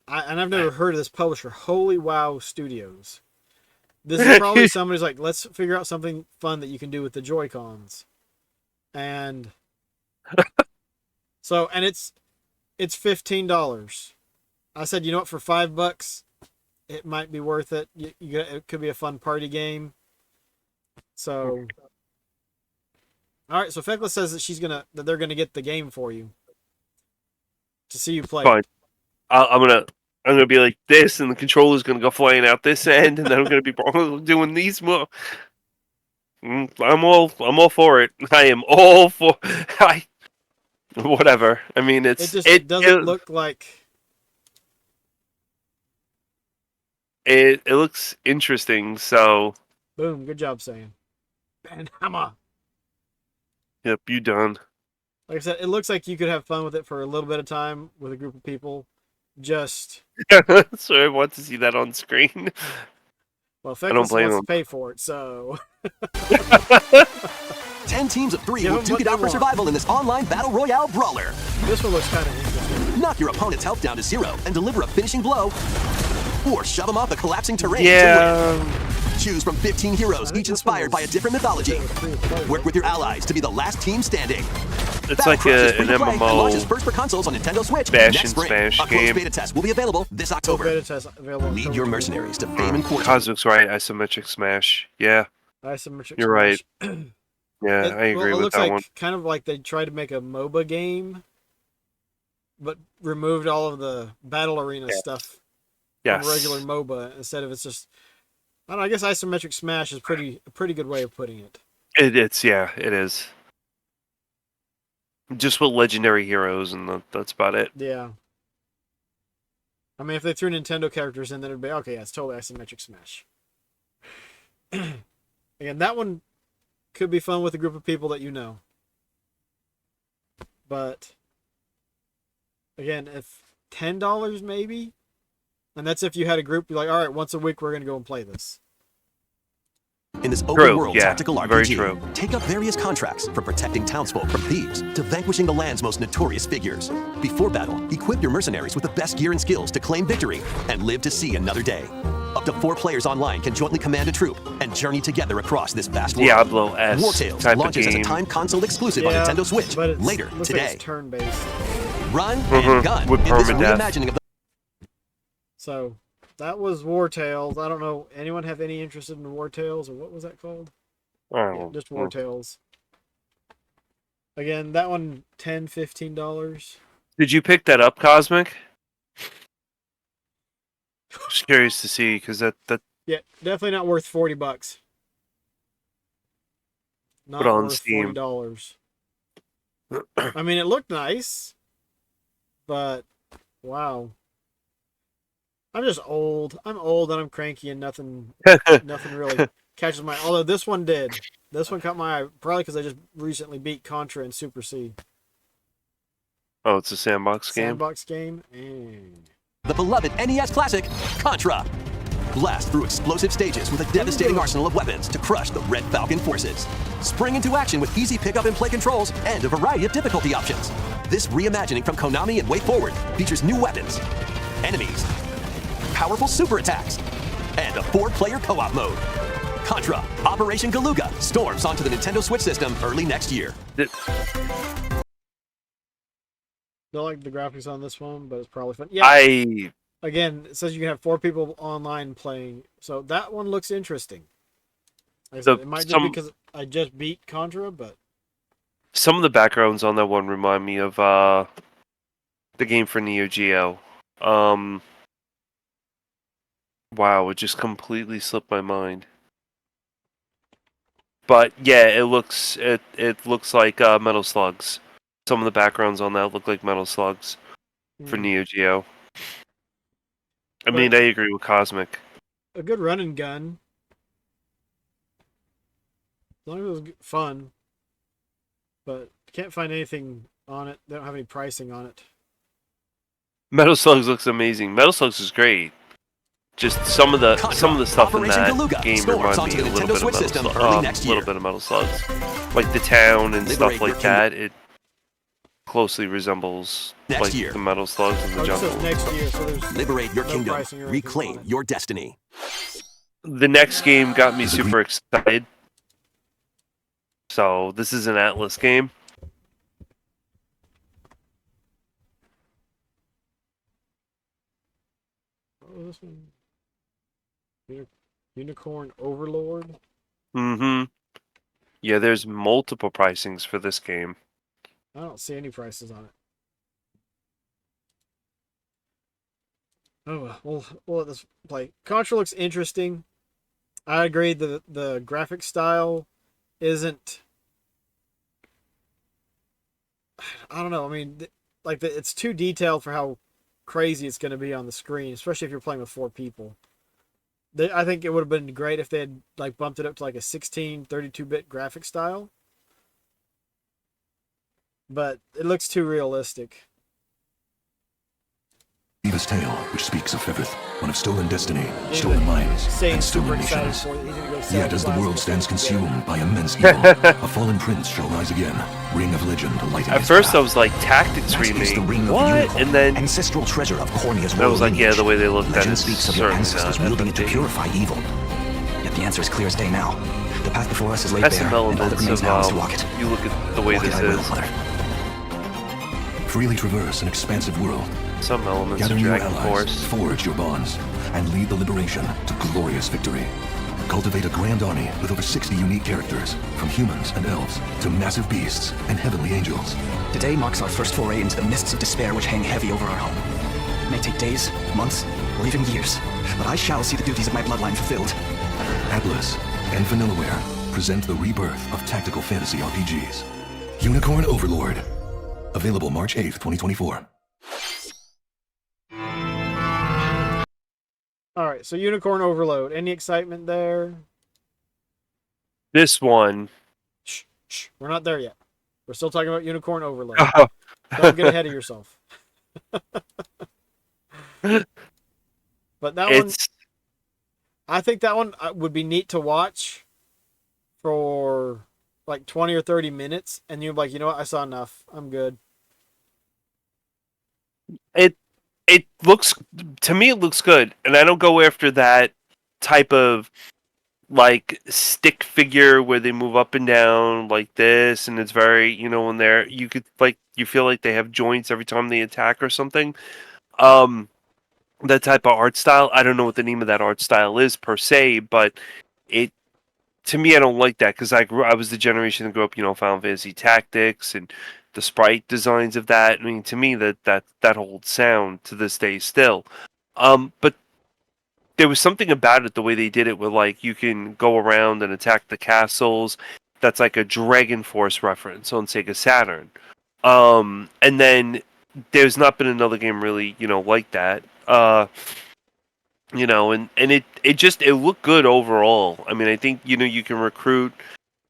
I've never heard of this publisher, Holy Wow Studios. This is probably somebody's like, let's figure out something fun that you can do with the Joy-Cons, and so it's $15. I said, you know what, for $5, it might be worth it. It could be a fun party game. So, all right. So Feckless says that they're gonna get the game for you to see you play. Fine. I'm gonna be like this, and the controller's gonna go flying out this end, and then I'm gonna be doing these more. I'm all for it. I am all for. Whatever. I mean, It doesn't look like. It looks interesting. So. Boom! Good job, saying. And hammer. Yep, you done. Like I said, it looks like you could have fun with it for a little bit of time with a group of people. Just So I want to see that on screen. well, don't Feckless blame wants them. to pay for it, so 10 teams of 3 Give will them duke what it they out for want. survival in this online battle royale brawler. this one looks kind of interesting. Knock your opponent's health down to 0 and deliver a finishing blow. Or shove them off the collapsing terrain to Yeah. win. Choose from 15 heroes, each inspired by a different mythology. Work with your allies to be the last team standing. It's Battle like Crush is an free to play and launches MMO. first for consoles on Nintendo Switch Bash next and spring. Smash A closed game. beta test will be available this October. Beta test available. Lead your mercenaries to fame and fortune. Cosmic's right. Isometric Smash. Yeah. Isometric You're right. Smash. Yeah, I agree it with looks that like one. kind of like they tried to make a MOBA game, but removed all of the battle arena stuff Yes. from regular MOBA instead of it's just. I don't know, I guess isometric smash is a pretty good way of putting it. It is. Just with legendary heroes, and that's about it. Yeah. I mean, if they threw Nintendo characters in, then it'd be okay. Yeah, it's totally isometric smash. Again, that one could be fun with a group of people that you know. But again, if $10 maybe, and that's if you had a group, you're like, all right, once a week we're gonna go and play this. In this True, open-world yeah, tactical very RPG, true. take up various contracts from protecting townsfolk from thieves to vanquishing the land's most notorious figures. Before battle, equip your mercenaries with the best gear and skills to claim victory and live to see another day. Up to 4 players online can jointly command a troop and journey together across this vast world. Diablo S War Tales type of launches as a game. time console exclusive Yeah, on Nintendo Switch but it's, later looks today. like it's turn-based. Run Mhm, and gun with in this permadeath. reimagining of the So that was War Tales. I don't know. Anyone have any interest in War Tales, or what was that called? I don't Yeah, know. just War Tales. Again, that one $10-$15. Did you pick that up, Cosmic? Just curious to see because that Yeah, definitely not worth $40. Not Put on worth Steam. $40. I mean, it looked nice, but wow. I'm just old. I'm old and I'm cranky and nothing really catches my eye. Although this one did. This one caught my eye, probably because I just recently beat Contra and Super C. Oh, it's a sandbox game. Sandbox game. And the beloved NES classic, Contra. Blast through explosive stages with a devastating arsenal of weapons to crush the Red Falcon forces. Spring into action with easy pick-up and play controls and a variety of difficulty options. This reimagining from Konami and Way Forward features new weapons, enemies, powerful super attacks, and a 4-player co-op mode. Contra, Operation Galuga, storms onto the Nintendo Switch system early next year. don't like the graphics on this one, but it's probably fun. Yeah. Again, it says you can have 4 people online playing, so that one looks interesting. Like I said, it might just be because I just beat Contra, but some of the backgrounds on that one remind me of the game for Neo Geo. Wow, it just completely slipped my mind. But yeah, it looks like Metal Slugs. Some of the backgrounds on that look like Metal Slugs for Neo Geo. I mean, I agree with Cosmic. a good run and gun. As long as it was fun. But can't find anything on it. They don't have any pricing on it. Metal Slugs looks amazing. Metal Slugs is great. Just some of the stuff in that game reminds me a little bit of Metal Slugs, like the town and stuff like that. It closely resembles like the Metal Slugs in the jungle. Next year, so liberate your kingdom, reclaim your destiny. The next game got me super excited. So this is an Atlas game. What was this one? Unicorn Overlord? Mm-hmm. Yeah, there's multiple pricings for this game. I don't see any prices on it. Oh, well, we'll let this play. Contra looks interesting. I agree the graphic style isn't... I don't know. I mean, it's too detailed for how crazy it's going to be on the screen, especially if you're playing with 4 people. I think it would have been great if they had like bumped it up to like a 32-bit graphic style. But it looks too realistic. Eva's tale, which speaks of Fevith, one of stolen destiny, stolen minds, and stolen nations. Yet as the world stands consumed by immense evil, a fallen prince shall rise again, ring of legend lighting At his first path. I was like, Tactics remake, what? And then ancestral treasure of Cornea's I was like, yeah, the way they looked at it legend is speaks of your certainly ancestors not wielding it to FFG. purify evil. Yet the answer is clear as day now. The path before us is laid Has bare, some and all that elements remains of, now is to walk it. you look at the way Walk it this I will, is, Mother. Freely traverse an expansive world. some elements Gather of your Dragon allies, Force. forge your bonds, and lead the liberation to glorious victory. Cultivate a grand army with over 60 unique characters, from humans and elves to massive beasts and heavenly angels. Today marks our first foray into the mists of despair which hang heavy over our home. It may take days, months, or even years, but I shall see the duties of my bloodline fulfilled. Atlas and Vanillaware present the rebirth of tactical fantasy RPGs. Unicorn Overlord. Available March 8th, 2024. All right, so Unicorn Overload. Any excitement there? This one, Shh. We're not there yet. We're still talking about Unicorn Overload. Don't get ahead of yourself. But that one, I think that one would be neat to watch for like 20 or 30 minutes, and you're like, you know what, I saw enough. I'm good. it looks, to me it looks good, and I don't go after that type of like stick figure where they move up and down like this, and it's very, when they're, you could like, you feel like they have joints every time they attack or something. That type of art style. I don't know what the name of that art style is per se, but it, to me, I don't like that because I was the generation that grew up, Final Fantasy Tactics and the sprite designs of that. I mean, to me, that holds sound to this day still. But there was something about it, the way they did it, where like you can go around and attack the castles. That's like a Dragon Force reference on Sega Saturn. And then there's not been another game really, like that. And it looked good overall. I mean, I think you can recruit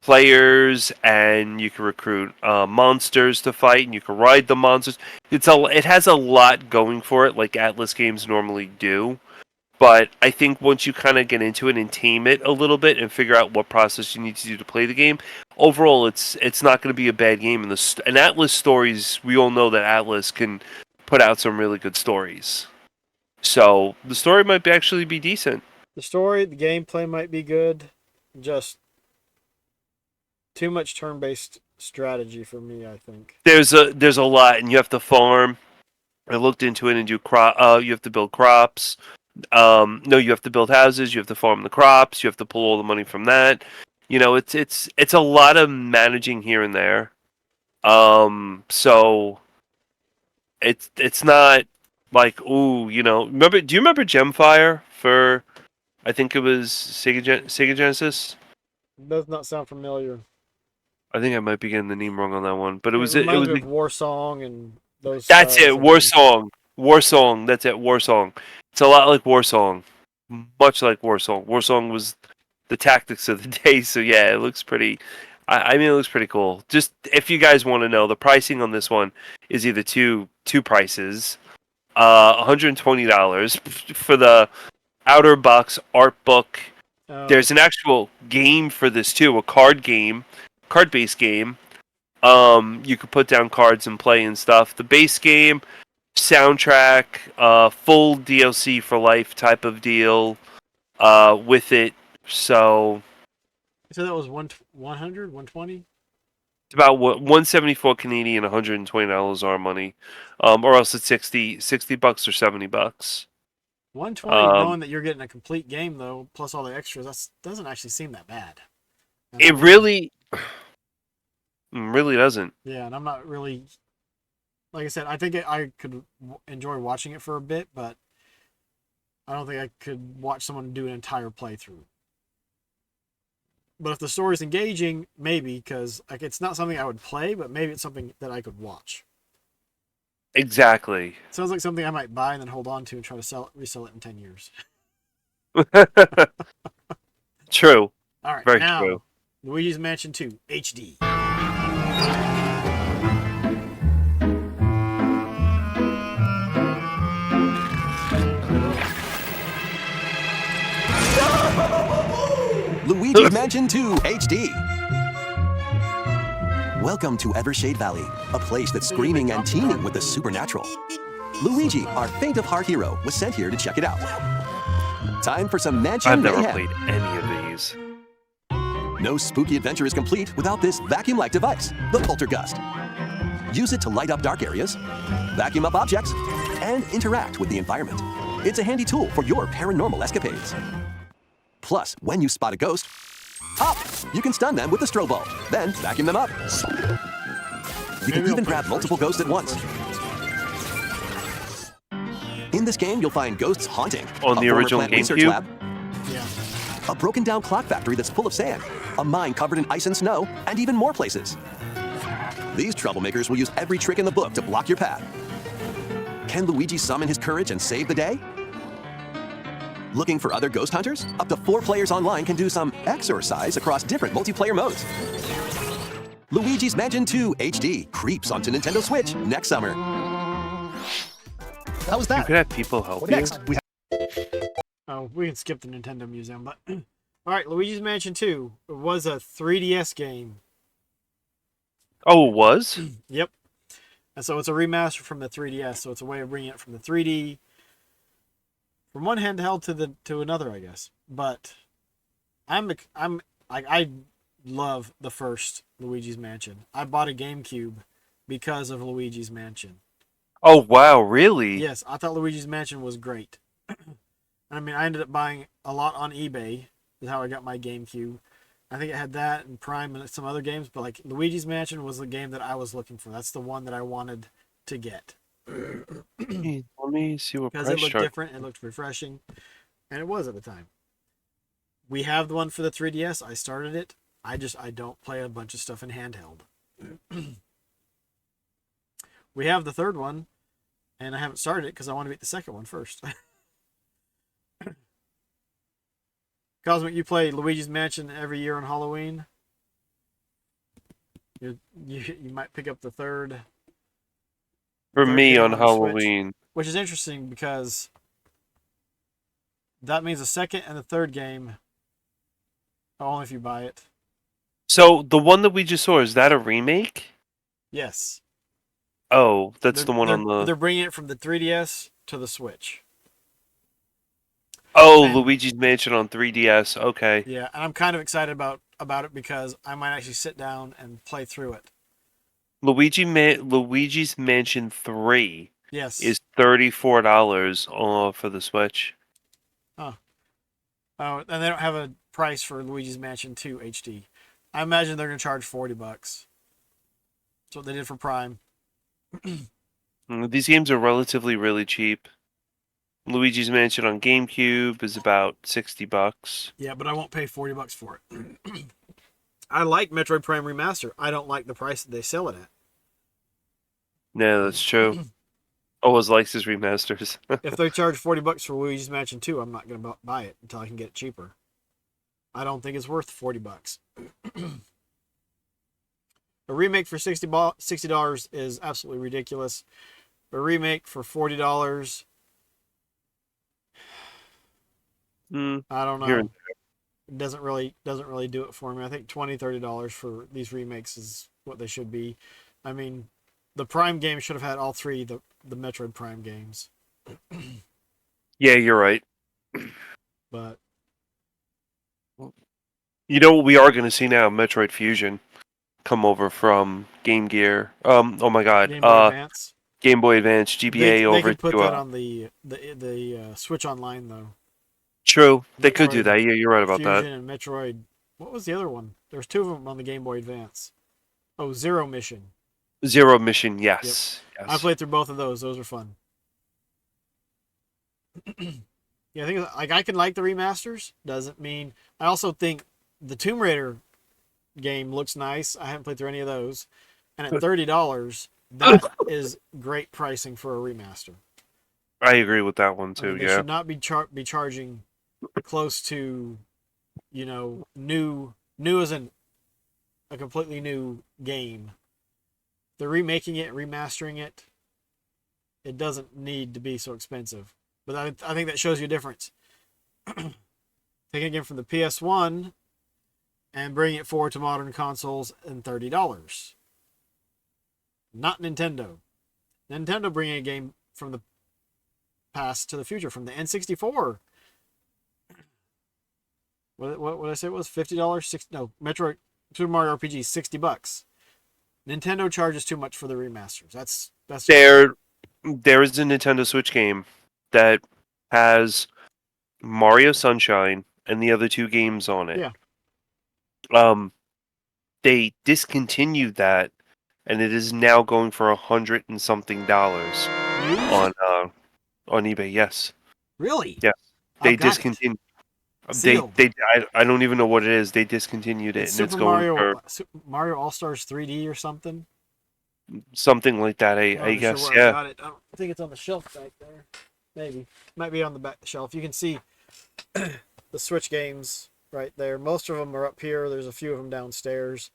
players and you can recruit monsters to fight, and you can ride the monsters. It has a lot going for it, like Atlas games normally do. But I think once you kind of get into it and tame it a little bit and figure out what process you need to do to play the game, overall it's not going to be a bad game. And Atlas stories, we all know that Atlas can put out some really good stories. So the story might actually be decent. The story, the gameplay might be good. Just too much turn-based strategy for me, I think. There's a lot, and you have to farm. I looked into it and do crop. You have to build crops. No, you have to build houses. You have to farm the crops. You have to pull all the money from that. It's a lot of managing here and there. So it's not like, ooh, remember? Do you remember Gemfire for? I think it was Sega Genesis. Does not sound familiar. I think I might be getting the name wrong on that one, but it was reminds me of War Song and those. That's it, War games. Song. War Song. That's it, War Song. It's a lot like War Song, much like War Song. War Song was the tactics of the day, so yeah, it looks pretty. I mean, it looks pretty cool. Just if you guys want to know, the pricing on this one is either two prices, $120 for the outer box art book. There's an actual game for this too, a card-based game. You could put down cards and play and stuff. The base game, soundtrack, full DLC for life type of deal with it. So that was 100, 120? It's about 174 Canadian, $120 our money, or else it's $60 or $70. 120, knowing that you're getting a complete game though, plus all the extras, that doesn't actually seem that bad. It really doesn't. Yeah, and I'm not really, like I said, I think I could enjoy watching it for a bit, but I don't think I could watch someone do an entire playthrough. But if the story's engaging, maybe, because like it's not something I would play, but maybe it's something that I could watch. Exactly. Sounds like something I might buy and then hold on to and try to resell it in 10 years. True. All right, very now, true. Luigi's Mansion 2 HD. Luigi's Mansion 2 HD. Welcome to Evershade Valley, a place that's screaming and teeming with the supernatural. Luigi, our faint of heart hero, was sent here to check it out. Time for some mansion I've never mayhem. played any of these. No spooky adventure is complete without this vacuum-like device, the Poltergust. Use it to light up dark areas, vacuum up objects, and interact with the environment. It's a handy tool for your paranormal escapades. Plus, when you spot a ghost, pop! You can stun them with the strobe bulb, then vacuum them up. You can even grab multiple ghosts at once. In this game, you'll find ghosts haunting On the a former original plant research GameCube? lab, a broken down clock factory that's full of sand, a mine covered in ice and snow, and even more places. These troublemakers will use every trick in the book to block your path. Can Luigi summon his courage and save the day? Looking for other ghost hunters? Up to 4 players online can do some exercise across different multiplayer modes. Luigi's Mansion 2 HD creeps onto Nintendo Switch next summer. That was You that. could have people help you. Next, we Oh, we can skip the Nintendo Museum, but all right, Luigi's Mansion 2 was a 3DS game. Oh, it was? Yep. And so it's a remaster from the 3DS, so it's a way of bringing it from the 3D from one handheld to another, I guess. But I love the first Luigi's Mansion. I bought a GameCube because of Luigi's Mansion. Oh wow, really? Yes, I thought Luigi's Mansion was great. I mean, I ended up buying a lot on eBay. Is how I got my GameCube. I think it had that and Prime and some other games, but like Luigi's Mansion was the game that I was looking for. That's the one that I wanted to get Let me see what because price it looked chart. different, it looked refreshing, and it was at the time. We have the one for the 3DS. I started it. I don't play a bunch of stuff in handheld. We have the third one, and I haven't started it because I want to beat the second one first. Cosmic, you play Luigi's Mansion every year on Halloween. You might pick up the third. For me game on on the Switch, Halloween. which is interesting because that means the second and the third game only if you buy it. So the one that we just saw, is that a remake? Yes. Oh, that's the one they're, on the. They're bringing it from the 3DS to the Switch. Oh, And- Luigi's Mansion on 3DS. Okay. Yeah, and I'm kind of excited about it because I might actually sit down and play through it. Luigi's Mansion 3 Yes. is $34 for the Switch. Oh, and they don't have a price for Luigi's Mansion 2 HD. I imagine they're going to charge $40. That's what they did for Prime. These games are relatively really cheap. Luigi's Mansion on GameCube is about $60. Yeah, but I won't pay $40 for it. I like Metroid Prime Remaster. I don't like the price that they sell it at. No, that's true. Always likes his remasters. If they charge $40 for Luigi's Mansion 2, I'm not going to buy it until I can get it cheaper. I don't think it's worth $40. A remake for $60 is absolutely ridiculous. A remake for $40, I don't know. Here- It doesn't really do it for me. I think $20, $30 for these remakes is what they should be. I mean, the Prime game should have had all three the Metroid Prime games. Yeah, you're right. But You know what we are going to see now? Metroid Fusion come over from Game Gear. Oh my God. Game Boy Advance. Game Boy Advance, GBA They over could put to. that on the Switch Online though. True, they could do Metroid that. Yeah, you're right about Fusion that. and Metroid. What was the other one? There was two of them on the Game Boy Advance. Oh, Zero Mission. Zero Mission, yes. I Yes. played through both of those. Those were fun. Yeah, I think like I can like the remasters. Doesn't mean I also think the Tomb Raider game looks nice. I haven't played through any of those, and at $30, that is great pricing for a remaster. I agree with that one I too. mean, they Yeah. should not be charging close to, new as in a completely new game. They're remaking it, remastering it. It doesn't need to be so expensive. But I think that shows you a difference. Taking it again from the PS1 and bringing it forward to modern consoles and $30. Not Nintendo. Nintendo bringing a game from the past to the future, from the N64. What did I say it was? $50? Metroid Super Mario RPG $60. Nintendo charges too much for the remasters. That's There is a Nintendo Switch game that has Mario Sunshine and the other two games on it. Yeah. They discontinued that, and it is now going for $100 and something on eBay. Yes. Really? Yeah. They I've got it. discontinued. Sealed. I don't even know what it is. They discontinued it, It's and it's Super going Mario, for Super Mario All Stars 3D or something. something like that. I'm I not guess. sure where I Yeah. got it. I don't think it's on the shelf back there. Maybe might be on the back shelf. You can see the Switch games right there. Most of them are up here. There's a few of them downstairs,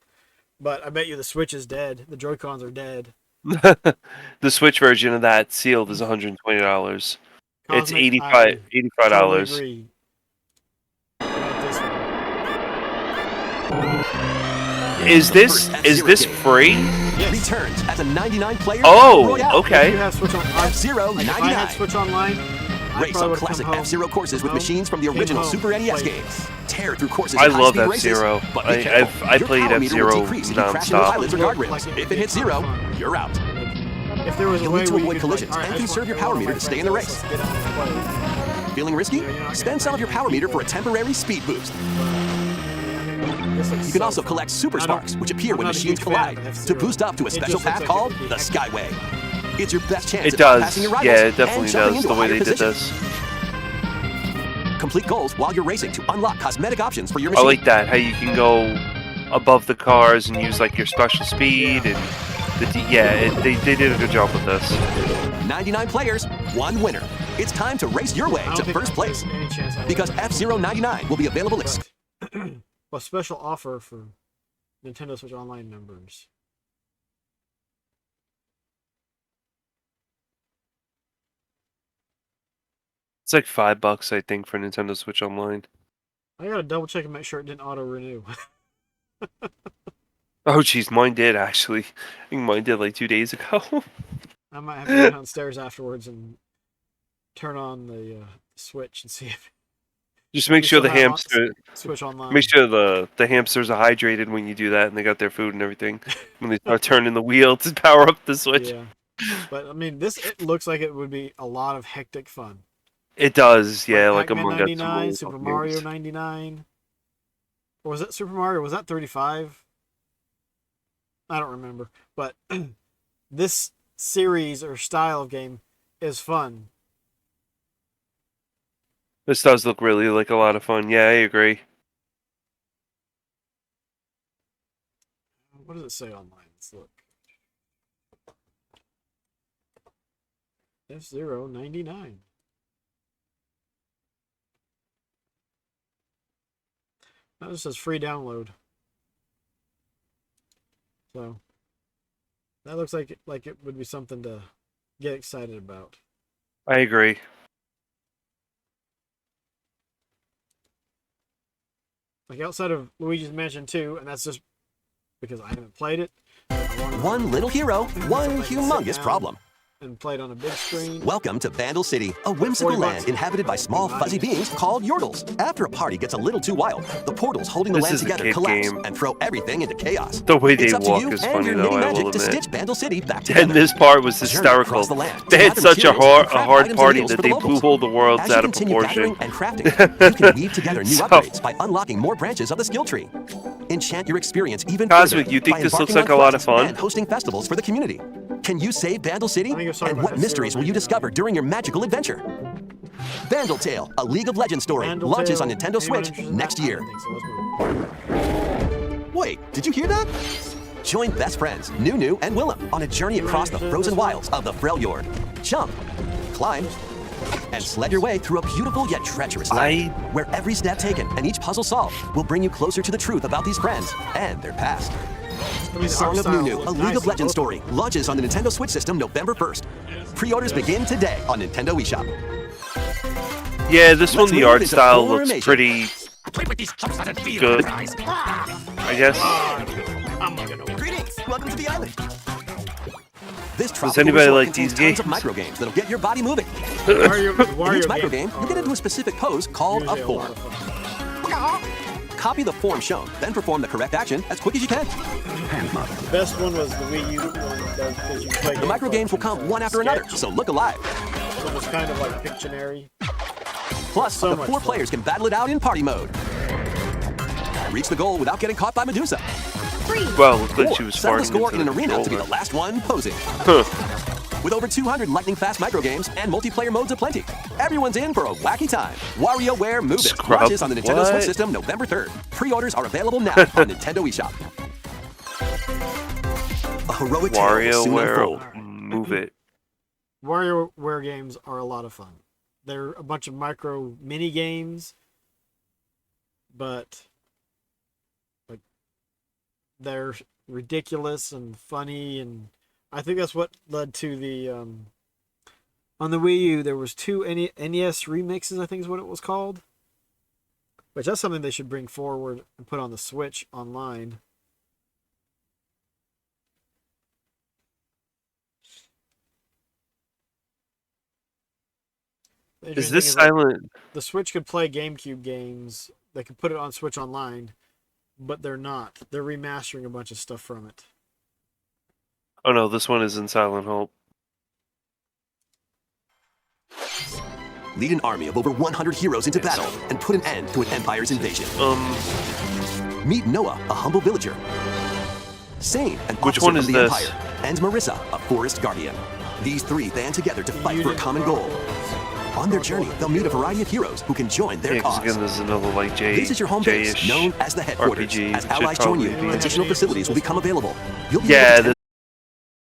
but I bet you the Switch is dead. The Joy-Cons are dead. The Switch version of that sealed is $120. It's Cosmic, $85. I totally $85. agree. About this one. Is this free? Returns as a 99 player Oh, Royale. If okay. you have Switch on, F-Zero like if I 99. had Switch Online, Race on classic F-Zero courses with machines from the original Super NES games. Tear through courses I at love high-speed races. F-Zero. But be careful. I Your played power meter will F-Zero decrease if you crash into nonstop. pilots or guardrails. If it hits 0, you're out. If there was a You'll way need to where you avoid could, like, collisions alright, and I just conserve your want power one of meter my to stay in the friends, race. let's get out and play. Feeling risky? Spend some of your power meter for a temporary speed boost. You can also collect super sparks, which appear when machines collide, to boost up to a special path called the Skyway. It's your best chance It at does. passing your rivals Yeah, it and definitely jumping does, into the a way higher they did position. this. Complete goals while you're racing to unlock cosmetic options for your I machine. like that, how you can go above the cars and use like your special speed and they did a good job with this. 99 players, 1 winner. It's time to race your way I don't to think first place. there's any chance I Because would. F-Zero 99 will be available A special offer for Nintendo Switch Online members. It's like $5, I think, for Nintendo Switch Online. I gotta double check and make sure it didn't auto renew. Oh, jeez, mine did actually. I think mine did like 2 days ago. I might have to go downstairs afterwards and turn on the Switch and see if Just make we sure still the have hamster. Switch Online. Make sure the hamsters are hydrated when you do that, and they got their food and everything. When they start turning the wheel to power up the Switch. Yeah, but I mean, it looks like it would be a lot of hectic fun. It does, yeah. Like Pac-Man Among Us. 99, Super Mario 99. Or was it Super Mario? Was that 35? I don't remember. But this series or style of game is fun. This does look really like a lot of fun. Yeah, I agree. What does it say online? Let's look. F-Zero 99. That just says free download. So that looks like it would be something to get excited about. I agree. Like outside of Luigi's Mansion 2, and that's just because I haven't played it. One little hero, one humongous problem. And played on a big screen. Welcome to Vandal City, a whimsical land inhabited by small fuzzy beings called Yordles. After a party gets a little too wild, the portals holding the This land is a together kid collapse game. and throw everything into chaos. The way It's they up to walk you is and funny, your though, knitting I magic will to admit. stitch Vandal City back together. And this part was Journey hysterical. across the land to They had gather such a materials and craft hard items and party deals that for they the locals. blew all the worlds As you out of continue proportion. gathering and crafting, you can weave together new So- upgrades by unlocking more branches of the skill tree. Enchant your experience even Cosmic, further you think by this looks embarking like a on lot of quests fun? and hosting festivals for the community. Can you save Vandal City? I think it was talking And about what mysteries will you discover during your magical adventure? Vandal Tale, a League of Legends story, Vandal launches Tale. on Nintendo Anyone Switch interested in next that? I year. don't think so. Let's move. Wait, did you hear that? Join best friends Nunu and Willem on a journey across the frozen wilds of the Freljord. Jump, climb, and sled your way through a beautiful yet treacherous land, where every step taken and each puzzle solved will bring you closer to the truth about these friends and their past. I mean, the Song art of styles Nunu, look a nice League of in Legends both. story, launches on the Nintendo Switch system November 1st. Pre-orders begin today on Nintendo eShop. Yeah, this one, Let's the move art into style looks formation. pretty good. I guess. Greetings, welcome to the island. This Does tropical anybody resort like contains these tons of games? micro games that'll get your body moving. Wario In each games micro game, you get into a specific pose called a usually lot form. of fun. Copy the form shown, then perform the correct action as quick as you can. The best one was the Wii U one because you play The micro games will come one after another, so look alive. It was kind of like Pictionary. Plus, So the much 4 fun. players can battle it out in party mode. Reach the goal without getting caught by Medusa. Well, it looked like Or she was settle the farting score into in an the arena to be the controller. last one posing. With over 200 lightning-fast micro games and multiplayer modes aplenty, everyone's in for a wacky time. WarioWare Move It Scrub, launches on the Nintendo what? Switch system November 3rd. Pre-orders are available now on Nintendo eShop. A heroic tale will soon unfold. WarioWare, move it. WarioWare games are a lot of fun. They're a bunch of micro mini games, but like they're ridiculous and funny, and I think that's what led to the on the Wii U there was 2 NES remixes, I think is what it was called. Which that's something they should bring forward and put on the Switch online. The Is interesting this thing silent? the Switch could play GameCube games. They could put it on Switch Online, but they're not. They're remastering a bunch of stuff from it. Oh no, this one is in Silent Hope. Lead an army of over 100 heroes into battle and put an end to an empire's invasion. Meet Noah, a humble villager. Sane, an Which officer one from is the this? Empire. And Marissa, a forest guardian. These three band together to fight for a common goal. On their journey, they'll meet a variety of heroes who can join their Yeah, because cause. again, there's another like J. This is your home base, J-ish known as the headquarters. RPG, As should allies join you, probably be- additional facilities will become available. You'll be Yeah, able to